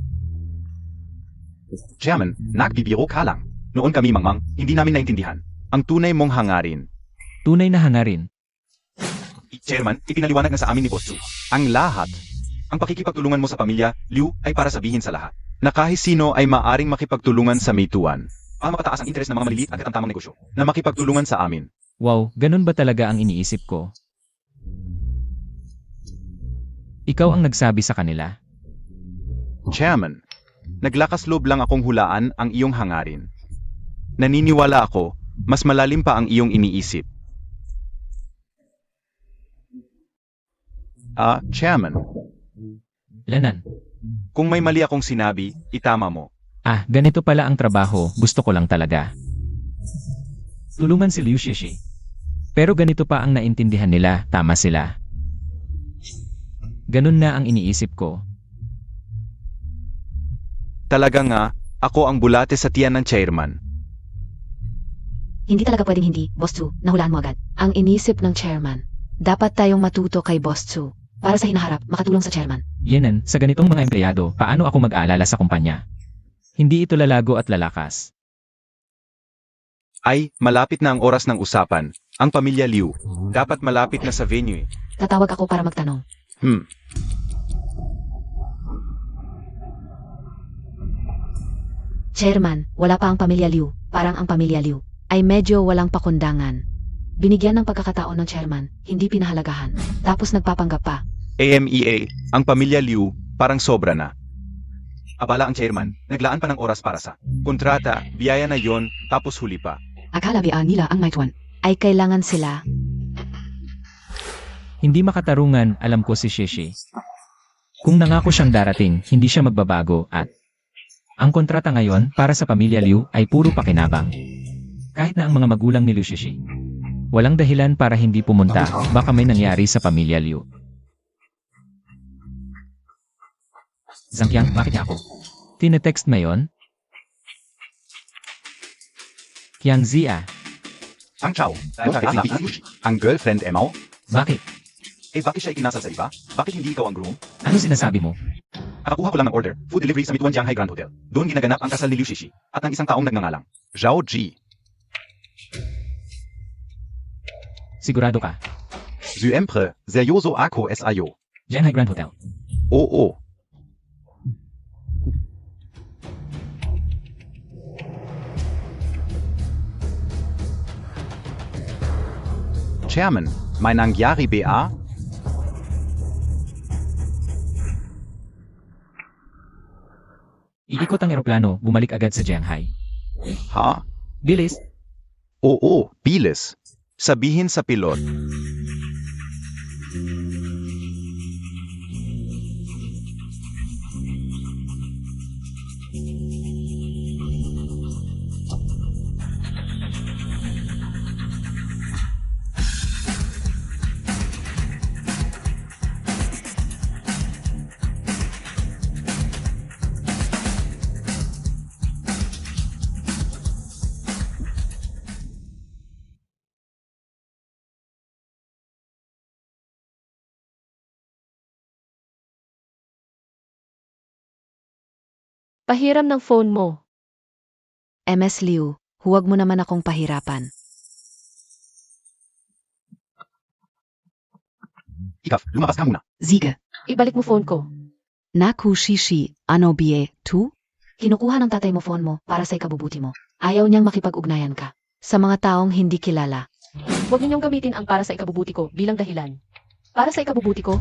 Chairman, nagbibiro ka lang. Noon kami mangmang, hindi namin naintindihan. Ang tunay mong hangarin. Tunay na hangarin. Chairman, ipinaliwanag na sa amin ni Boss Su. Ang lahat. Ang pakikipagtulungan mo sa pamilya, Liu, ay para sabihin sa lahat. Na kahit sino ay maaring makipagtulungan sa meituan. Para makataas ang interes ng mga maliliit at katamtamang negosyo. Na makipagtulungan sa amin. Wow, ganun ba talaga ang iniisip ko? Ikaw ang nagsabi sa kanila. Chairman, naglakas loob lang akong hulaan ang iyong hangarin. Naniniwala ako, mas malalim pa ang iyong iniisip. Chairman. Lanan. Kung may mali akong sinabi, itama mo. Ganito pala ang trabaho, gusto ko lang talaga. Tulungan si Liu Shishi. Pero ganito pa ang naintindihan nila, tama sila. Ganun na ang iniisip ko. Talaga nga, ako ang bulate sa tiyan ng chairman. Hindi talaga pwedeng hindi, Boss Chu. Nahulaan mo agad. Ang inisip ng chairman. Dapat tayong matuto kay Boss Chu. Para sa hinaharap, makatulong sa chairman. Yenan, sa ganitong mga empleyado, paano ako mag-aalala sa kumpanya? Hindi ito lalago at lalakas. Ay, malapit na ang oras ng usapan. Ang pamilya Liu. Dapat malapit na sa venue. Tatawag ako para magtanong. Chairman, wala pa ang pamilya Liu. Parang ang pamilya Liu ay medyo walang pakundangan. Binigyan ng pagkakataon ng chairman, hindi pinahalagahan. Tapos nagpapanggap pa. AMEA, ang pamilya Liu, parang sobra na. Abala ang chairman, naglaan pa ng oras para sa Kontrata, biyaya na yon, tapos huli pa. Akala ba nila ang maituan? Ay kailangan sila. Hindi makatarungan, alam ko si Shishi. Kung nangako siyang darating, hindi siya magbabago at ang kontrata ngayon para sa pamilya Liu ay puro pakinabang. Kahit na ang mga magulang ni Liu Shishi. Walang dahilan para hindi pumunta, baka may nangyari sa pamilya Liu. Zhang Qiang, bakit niya ako? Tinetext mo yon? Qiang Zia, Fang Chao, Ang girlfriend mo? bakit? bakit siya ikinasal sa iba? Bakit hindi ikaw ang groom? Ano sinasabi mo? Nakakuha ko lang ng order, food delivery sa Mituan Jianghai Grand Hotel. Doon ginaganap ang kasal ni Liu Shishi at ng isang taong nagngangalang. Zhao Ji. Sigurado ka? Syempre, seryoso ako sayo. Jianghai Grand Hotel. Oo. Chairman, may nangyari ba? Iikot ang eroplano, bumalik agad sa Jianghai. Ha? Bilis, Oo, bilis. Sabihin sa pilot. Pahiram ng phone mo. MS Liu, huwag mo naman akong pahirapan. Ikaw, lumabas ka muna. Siege. Ibalik mo phone ko. Naku Shishi, ano bie, tu? Kinukuha ng tatay mo phone mo para sa ikabubuti mo. Ayaw niyang makipag-ugnayan ka. Sa mga taong hindi kilala. Huwag ninyong gamitin ang para sa ikabubuti ko bilang dahilan. Para sa ikabubuti ko?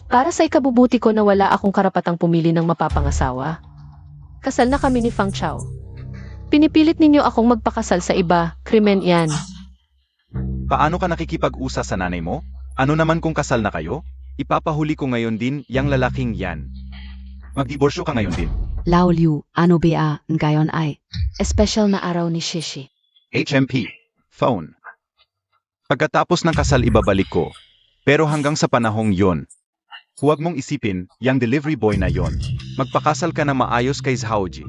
Para sa ikabubuti ko na wala akong karapatang pumili ng mapapangasawa. Kasal na kami ni Fang Chao. Pinipilit ninyo akong magpakasal sa iba, krimen yan. Paano ka nakikipag-usa sa nanay mo? Ano naman kung kasal na kayo? Ipapahuli ko ngayon din yang lalaking yan. Magdiborsyo ka ngayon din. Lao Liu, ano ba, ngayon ay? Special na araw ni Shishi. HMP. Phone. Pagkatapos ng kasal ibabalik ko. Pero hanggang sa panahong yon, huwag mong isipin yang delivery boy na yon. Magpakasal ka na maayos kay Zhaoji.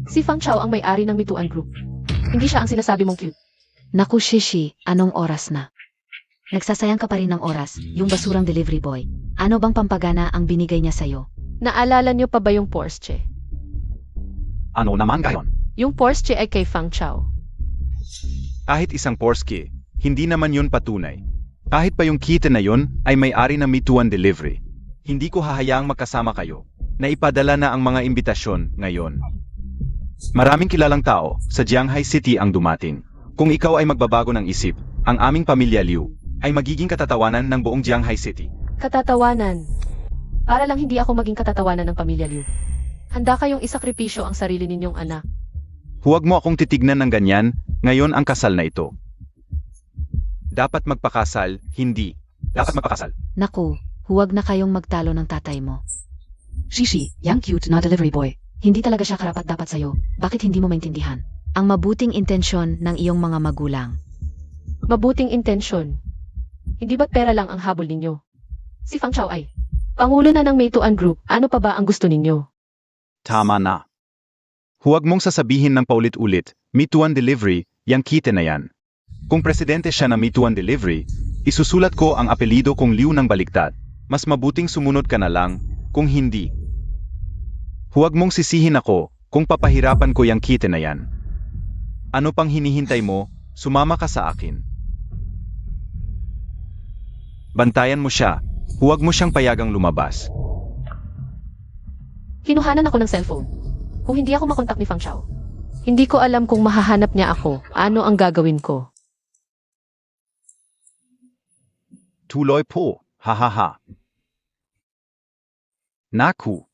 Si Fang Chao ang may-ari ng Mituan Group. Hindi siya ang sinasabi mong cute. Naku Shishi, anong oras na? Nagsasayang ka pa rin ng oras, yung basurang delivery boy. Ano bang pampagana ang binigay niya sa'yo? Naalala niyo pa ba yung Porsche? Ano naman gayon? Yung Porsche ay kay Fang Chao. Kahit isang Porsche, hindi naman yun patunay. Kahit pa yung kita na yun ay may-ari ng Mituan Delivery. Hindi ko hahayaang magkasama kayo. Naipadala na ang mga imbitasyon ngayon. Maraming kilalang tao sa Jianghai City ang dumating. Kung ikaw ay magbabago ng isip, ang aming pamilya Liu ay magiging katatawanan ng buong Jianghai City. Katatawanan. Para lang hindi ako maging katatawanan ng pamilya Liu. Handa kayong isakripisyo ang sarili ninyong anak. Huwag mo akong titignan ng ganyan, ngayon ang kasal na ito. Dapat magpakasal, hindi. Dapat magpakasal. Naku, huwag na kayong magtalo ng tatay mo. Shishi, yang cute na delivery boy. Hindi talaga siya karapat-dapat sa'yo. Bakit hindi mo maintindihan? Ang mabuting intensyon ng iyong mga magulang. Mabuting intensyon. Hindi ba't pera lang ang habol ninyo? Si Fang Chao ay Pangulo na ng Mituan Group. Ano pa ba ang gusto ninyo? Tama na. Huwag mong sasabihin ng paulit-ulit, Mituan Delivery, yang kita na yan. Kung presidente siya ng Mituan Delivery, isusulat ko ang apelido kong Liu ng baliktad. Mas mabuting sumunod ka na lang, kung hindi. Huwag mong sisihin ako, kung papahirapan ko yang kita na yan. Ano pang hinihintay mo, sumama ka sa akin. Bantayan mo siya, huwag mo siyang payagang lumabas. Kinuhanan ako ng cellphone. Kung hindi ako makontak ni Fang Chao, hindi ko alam kung mahahanap niya ako, ano ang gagawin ko. Tuloy po, hahaha. Naku.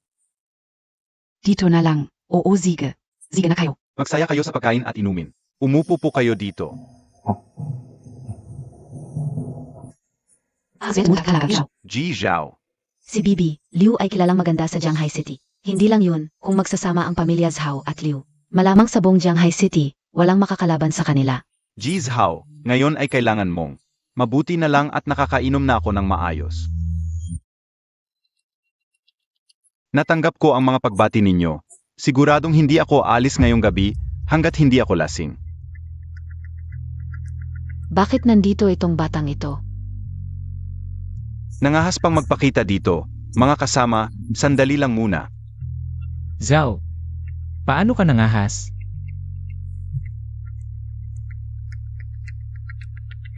Dito na lang. Oo, sige. Sige na kayo. Magsaya kayo sa pagkain at inumin. Umupo po kayo dito. Zed mo talaga siya. Ji Zhao. Si Bibi, Liu ay kilalang maganda sa Jianghai City. Hindi lang yun, kung magsasama ang pamilya Zhao at Liu. Malamang sa buong Jianghai City, walang makakalaban sa kanila. Jeez how, ngayon ay kailangan mong. Mabuti na lang at nakakainom na ako ng maayos. Natanggap ko ang mga pagbati ninyo. Siguradong hindi ako alis ngayong gabi hanggat hindi ako lasing. Bakit nandito itong batang ito? Nangahas pang magpakita dito. Mga kasama, sandali lang muna. Zhao, paano ka nangahas?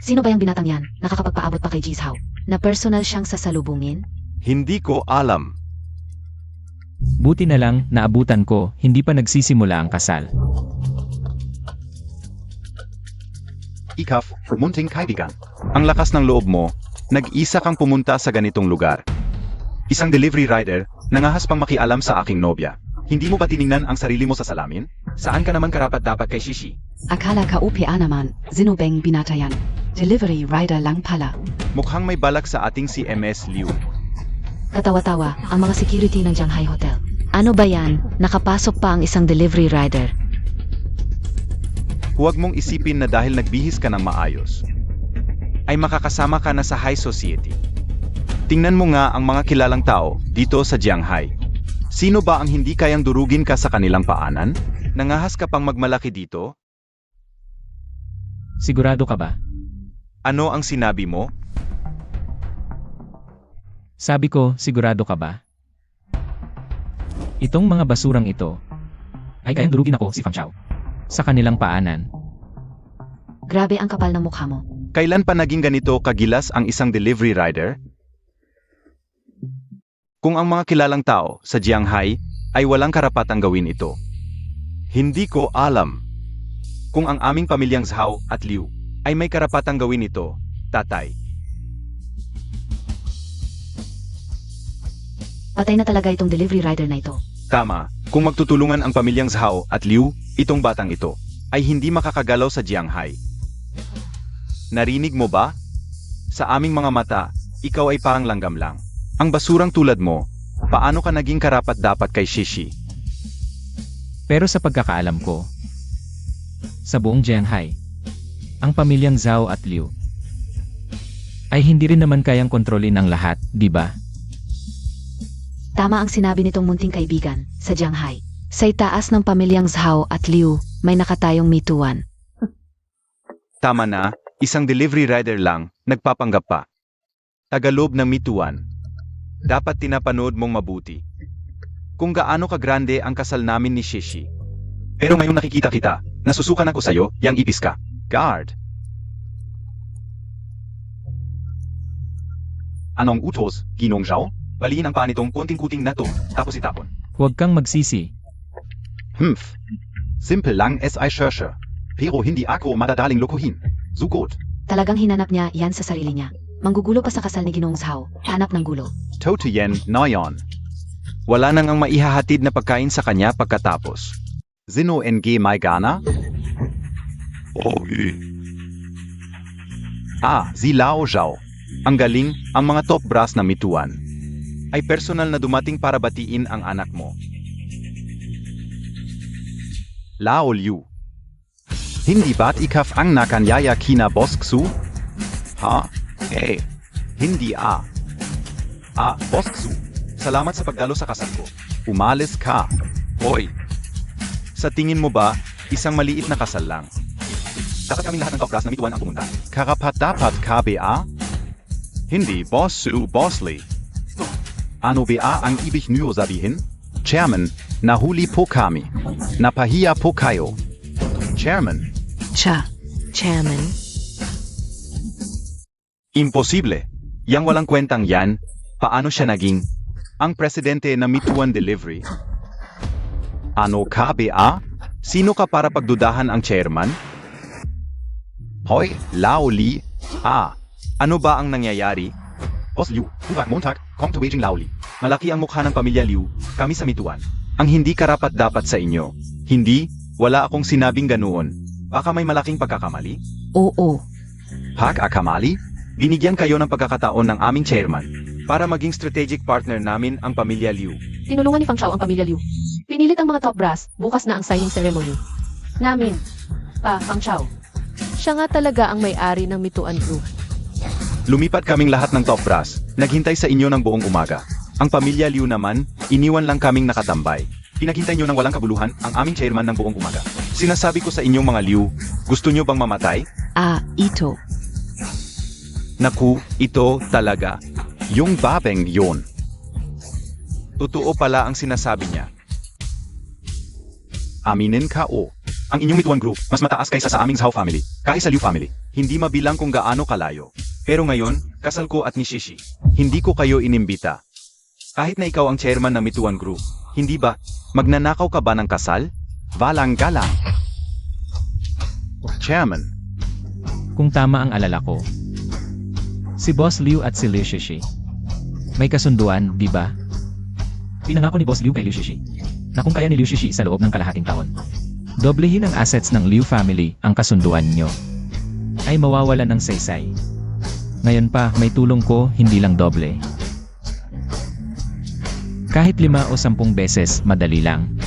Sino ba yung binatang yan? Nakakapagpaabot pa kay Jizhao na personal siyang sasalubungin? Hindi ko alam. Buti na lang, naabutan ko, hindi pa nagsisimula ang kasal. Ikaf, munting kaibigan. Ang lakas ng loob mo, nag-isa kang pumunta sa ganitong lugar. Isang delivery rider, nangahas pang makialam sa aking nobya. Hindi mo ba tiningnan ang sarili mo sa salamin? Saan ka naman karapat-dapat kay Shishi? Akala ka UPA naman, zinubeng binatayan. Delivery rider lang pala. Mukhang may balak sa ating si MS Liu. Katawa-tawa ang mga security ng Shanghai Hotel. Ano ba yan? Nakapasok pa ang isang delivery rider. Huwag mong isipin na dahil nagbihis ka ng maayos, ay makakasama ka na sa high society. Tingnan mo nga ang mga kilalang tao dito sa Shanghai. Sino ba ang hindi kayang durugin ka sa kanilang paanan? Nangahas ka pang magmalaki dito? Sigurado ka ba? Ano ang sinabi mo? Sabi ko, sigurado ka ba? Itong mga basurang ito, ay kayang durugin ako si Fang Chao. Sa kanilang paanan. Grabe ang kapal ng mukha mo. Kailan pa naging ganito kagilas ang isang delivery rider? Kung ang mga kilalang tao sa Shanghai ay walang karapatang gawin ito. Hindi ko alam kung ang aming pamilyang Zhao at Liu ay may karapatang gawin ito, tatay. Patay na talaga itong delivery rider na ito. Tama, kung magtutulungan ang pamilyang Zhao at Liu, itong batang ito ay hindi makakagalaw sa Shanghai. Narinig mo ba? Sa aming mga mata, ikaw ay parang langgam lang. Ang basurang tulad mo, paano ka naging karapat-dapat kay Shishi? Pero sa pagkakaalam ko, sa buong Shanghai, ang pamilyang Zhao at Liu ay hindi rin naman kayang kontrolin ang lahat, di ba? Tama ang sinabi nitong munting kaibigan sa Shanghai. Sa itaas ng pamilyang Zhao at Liu, may nakatayong mituan. Tama na, isang delivery rider lang, nagpapanggap pa. Tagaloob ng mituan. Dapat tinapanood mong mabuti. Kung gaano kagrande ang kasal namin ni Shishi. Pero ngayong nakikita kita, nasusukan ako sa'yo, yang ipis ka. Guard. Anong utos, Ginong Zhao? Baliin ang paa nitong kunting-kuting na to, tapos itapon. Huwag kang magsisi. Simple lang es ay searche. Pero hindi ako madadaling lokohin. Sugot. Talagang hinanap niya yan sa sarili niya. Manggugulo pa sa kasal ni Ginoong Zhao. Hanap ng gulo. Totiyen Nayon. Wala nang ang maihahatid na pagkain sa kanya pagkatapos. Sino NG Mai Gana? Si Lao Zhao. Ang galing, ang mga top brass na mituan ay personal na dumating para batiin ang anak mo. Lao Liu. Hindi ba't ikaf ang nakanyaya kina Bosksu? Hindi Bosksu, salamat sa pagdalo sa kasal ko. Umalis ka. Hoy! Sa tingin mo ba, isang maliit na kasal lang? Dapat kaming lahat ng top brass na mituan ang pumunta. Karapat dapat KBA? Hindi Bossu Bosley. Ano ba ang ibig niyo sabihin? Chairman, nahuli po kami. Napahiya po kayo. Chairman. Chairman. Imposible. Yang walang kwentang yan, paano siya naging ang presidente na mituan delivery? Ano KBA? Sino ka para pagdudahan ang chairman? Hoy, Lao Li. Ano ba ang nangyayari? Boss Liu, buwan Montag, kommt to Beijing Laoli. Malaki ang mukha ng pamilya Liu, kami sa mituan. Ang hindi karapat-dapat sa inyo. Hindi, wala akong sinabing ganoon. Baka may malaking pagkakamali? Oo. Akamali? Binigyan kayo ng pagkakataon ng aming chairman para maging strategic partner namin ang pamilya Liu. Tinulungan ni Fang Chao ang pamilya Liu. Pinilit ang mga top brass, bukas na ang signing ceremony. Namin. Fang Chao. Siya nga talaga ang may-ari ng Mituan Group. Lumipat kaming lahat ng top brass. Naghintay sa inyo ng buong umaga. Ang pamilya Liu naman, iniwan lang kaming nakatambay. Pinaghintay nyo ng walang kabuluhan ang aming chairman ng buong umaga. Sinasabi ko sa inyong mga Liu, gusto nyo bang mamatay? Ito. Naku, ito talaga. Yung babeng yon. Totoo pala ang sinasabi niya. Aminin ka o. Ang inyong Mituan Group, mas mataas kaysa sa aming Zhao family, kaysa Liu family. Hindi mabilang kung gaano kalayo. Pero ngayon, kasal ko at ni Shishi. Hindi ko kayo inimbita. Kahit na ikaw ang chairman ng Mituan Group, hindi ba? Magnanakaw ka ba ng kasal? Walang galang. Chairman, Kung tama ang alala ko, si Boss Liu at si Liu Shishi, may kasunduan, di ba? Pinangako ni Boss Liu kay Liu Shishi na kung kaya ni Liu Shishi sa loob ng kalahating taon, doblehin ang assets ng Liu family, ang kasunduan nyo ay mawawalan ng saysay. Ngayon pa, may tulong ko, hindi lang doble. Kahit 5 o 10 beses, madali lang.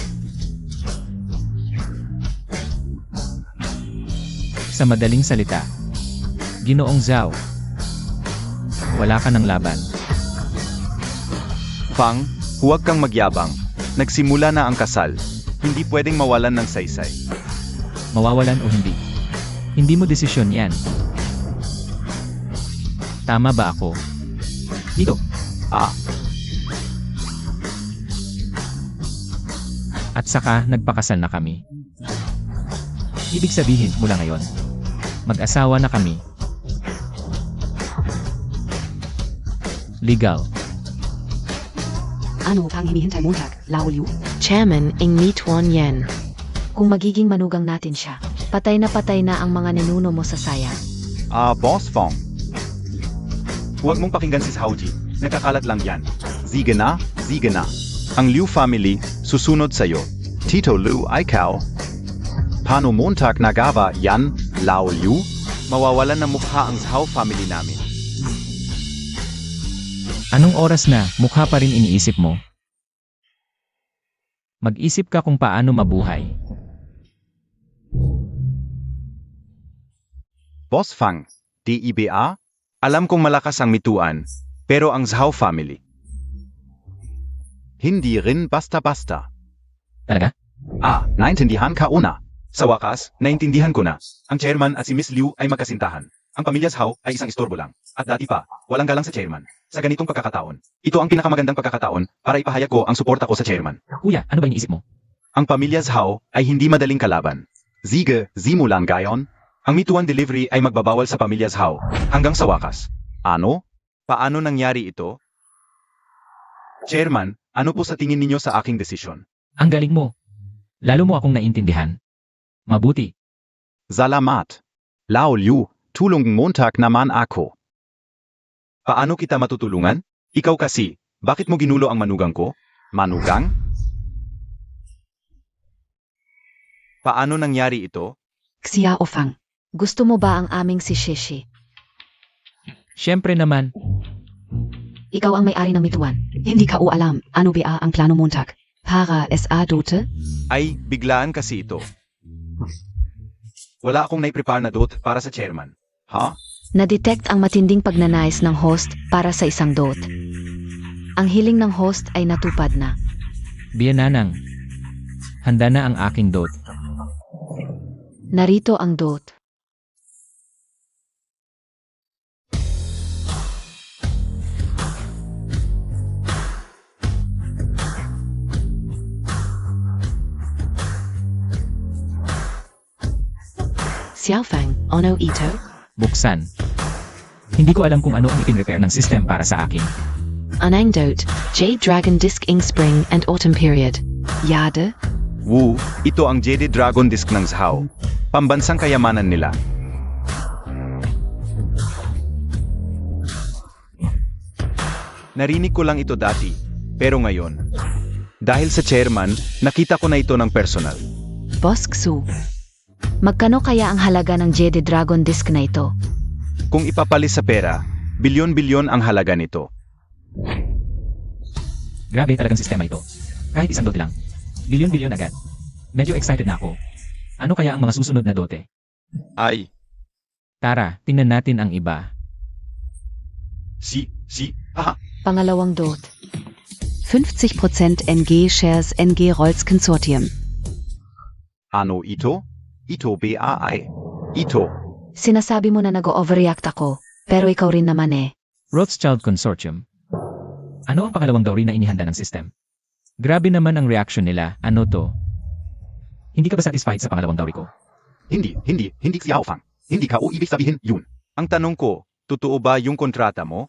Sa madaling salita, Ginoong Zhao, wala ka ng laban. Fang, huwag kang magyabang. Nagsimula na ang kasal. Hindi pwedeng mawalan ng saysay. Mawawalan o hindi. Hindi mo desisyon yan. Tama ba ako? Dito. At saka, nagpakasal na kami. Ibig sabihin, mula ngayon, mag-asawa na kami. Legal. Ano pang hinihintay Montag, Lao Liu? Chairman, Ing Mituan Yen. Kung magiging manugang natin siya, patay na ang mga ninuno mo sa saya. Boss Fong. Huwag mong pakinggan si Zhao Ji. Nagkakalat lang yan. Sige na, sige na. Ang Liu family, susunod sa'yo. Tito Liu ikaw. Paano Montag nagawa yan, Lao Liu? Mawawalan ng mukha ang Zhao family namin. Anong oras na, mukha pa rin iniisip mo? Mag-isip ka kung paano mabuhay. Boss Fang, DIBA? Alam kong malakas ang Mituan, pero ang Zhao family. Hindi rin basta-basta. Talaga? Naintindihan ka una. Sa wakas, naintindihan ko na. Ang chairman at si Miss Liu ay magkasintahan. Ang pamilya Zhao ay isang istorbo lang. At dati pa, walang galang sa chairman. Sa ganitong pagkakataon, ito ang pinakamagandang pagkakataon para ipahayag ko ang suporta ko sa chairman. Kuya, ano ba iniisip mo? Ang pamilya Zhao ay hindi madaling kalaban. Sige, simulan gayon. Ang Mituan delivery ay magbabawal sa pamilya Zhao hanggang sa wakas. Ano? Paano nangyari ito? Chairman, ano po sa tingin ninyo sa aking desisyon? Ang galing mo. Lalo mo akong naintindihan. Mabuti. Salamat. Lao Liu, tulong Montag naman ako. Paano kita matutulungan? Ikaw kasi, bakit mo ginulo ang manugang ko? Manugang? Paano nangyari ito? Xia o Fang. Gusto mo ba ang aming si Shishi? Siyempre naman, Ikaw ang may-ari ng Mituan. Hindi ka o alam, ano ba ang plano Montag? Para SA Dote? Ay, biglaan kasi ito. Wala akong naiprepare na dot para sa chairman. Ha? Na-detect ang matinding pagnanais ng host para sa isang dot. Ang hiling ng host ay natupad na. Biyananang, handa na ang aking dot. Narito ang dot. Xiaofang, Ono Ito? Buksan. Hindi ko alam kung ano ang ipin-repair ng system para sa akin. Anang Dot, Jade Dragon Disc Ing Spring and Autumn Period. Yade? Wu, ito ang Jade Dragon Disc ng Zhao. Pambansang kayamanan nila. Narinig ko lang ito dati, pero ngayon, dahil sa chairman, nakita ko na ito ng personal. Boss Xu. Magkano kaya ang halaga ng Jade Dragon Disc na ito? Kung ipapalis sa pera, bilyon-bilyon ang halaga nito. Grabe talagang sistema ito. Kahit isang dote lang. Bilyon-bilyon agad. Medyo excited na ako. Ano kaya ang mga susunod na dote? Ay, Tara, tingnan natin ang iba. Haha. Pangalawang dot. 50% NG Shares NG Rolls Consortium. Ano ito? Ito BAI. Ito. Sinasabi mo na nag-overreact ako, pero ikaw rin naman eh. Rothschild Consortium. Ano ang pangalawang dowry na inihanda ng system? Grabe naman ang reaction nila. Ano to? Hindi ka ba satisfied sa pangalawang dowry ko? Hindi Xiao Fang. Hindi ka o ibig sabihin yun. Ang tanong ko, totoo ba yung kontrata mo?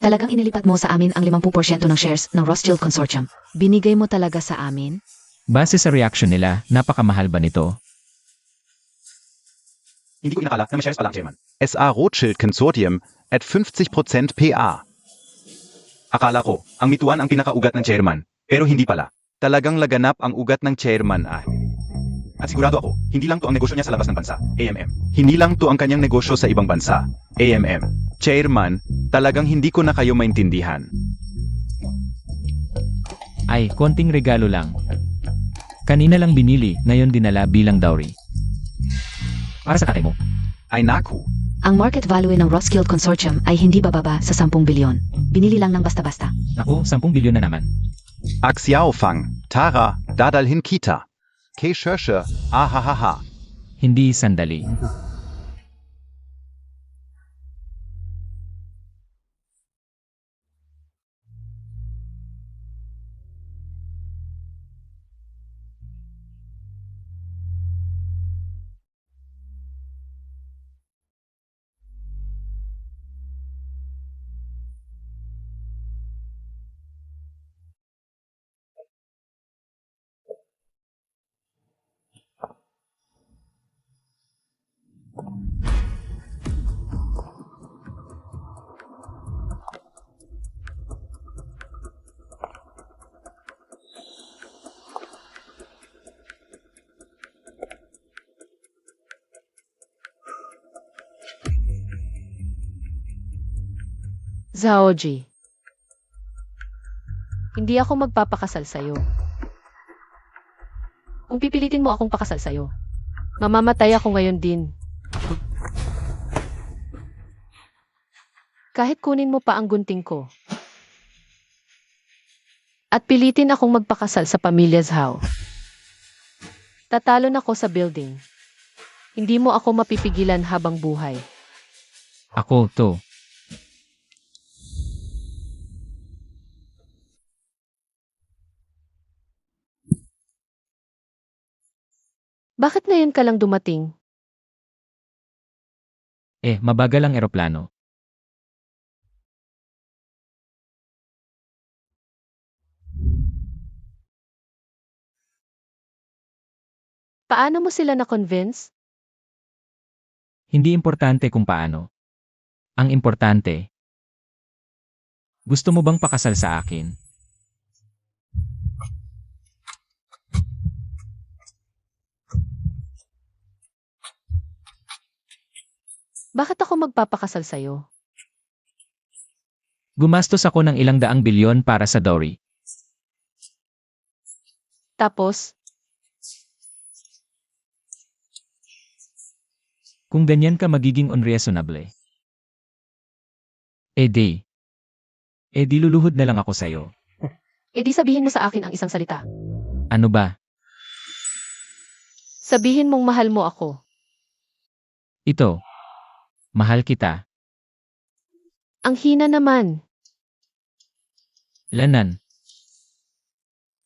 Talagang inilipat mo sa amin ang 50% ng shares ng Rothschild Consortium. Binigay mo talaga sa amin? Base sa reaction nila, napakamahal ba nito? Hindi ko inakala na may shares pala ang chairman. SA Rothschild Consortium at 50% PA. Akala ko, ang mituan ang pinakaugat ng chairman, pero hindi pala. Talagang laganap ang ugat ng chairman ah. At sigurado ako, hindi lang to ang negosyo niya sa labas ng bansa, AMM. Hindi lang to ang kanyang negosyo sa ibang bansa, AMM. Chairman, talagang hindi ko na kayo maintindihan. Ay, konting regalo lang. Kanina lang binili, ngayon dinala bilang dowry. Para sa tatay mo. Ay naku, Ang market value ng Rothschild Consortium ay hindi bababa sa 10 bilyon. Binili lang ng basta-basta. Naku, 10 bilyon na naman. Xiao Fang. Tara, dadalhin kita. Kay Shershe, ahahaha. Hindi sandali. Zaoji. Hindi ako magpapakasal sa'yo. Kung pipilitin mo akong pakasal sa'yo, mamamatay ako ngayon din. Kahit kunin mo pa ang gunting ko. At pilitin akong magpakasal sa pamilya Zhao. Tatalon ako sa building. Hindi mo ako mapipigilan habang buhay. Ako to. Bakit ngayon ka lang dumating? Mabagal ang eroplano. Paano mo sila na-convince? Hindi importante kung paano. Ang importante, gusto mo bang pakasal sa akin? Bakit ako magpapakasal sa'yo? Gumastos ako ng 200 bilyon para sa dowry. Tapos, Kung ganyan ka magiging unreasonable. Di luluhod na lang ako sa'yo. edi sabihin mo sa akin ang isang salita. Ano ba? Sabihin mong mahal mo ako. Ito. Mahal kita. Ang hina naman. Lanan.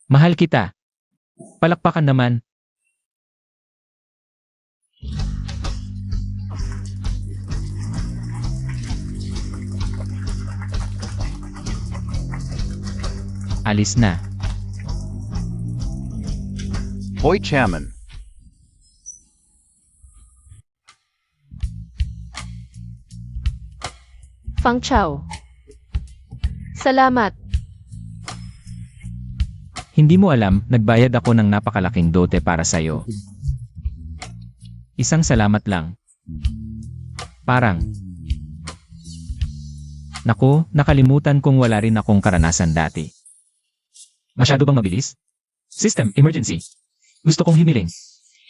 Mahal kita. Palakpakan naman. Alis na. Hoi Chairman. Fang Chao. Salamat. Hindi mo alam, nagbayad ako ng napakalaking dote para sa'yo. Isang salamat lang. Parang. Naku, nakalimutan kong wala rin akong karanasan dati. Masyado bang mabilis? System, emergency. Gusto kong himiling.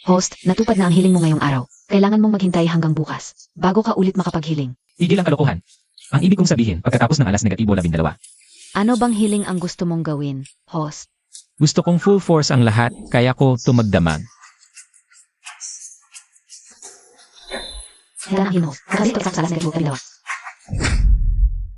Host, natupad na ang hiling mo ngayong araw. Kailangan mong maghintay hanggang bukas, bago ka ulit makapaghiling. Tigil ang kalokohan. Ang ibig kong sabihin, pagkatapos ng alas negatibo 12. Ano bang hiling ang gusto mong gawin, host? Gusto kong full force ang lahat, kaya ko tumagdamag. Handa ng hiling host. Kasi ito sa alas negatibo 12.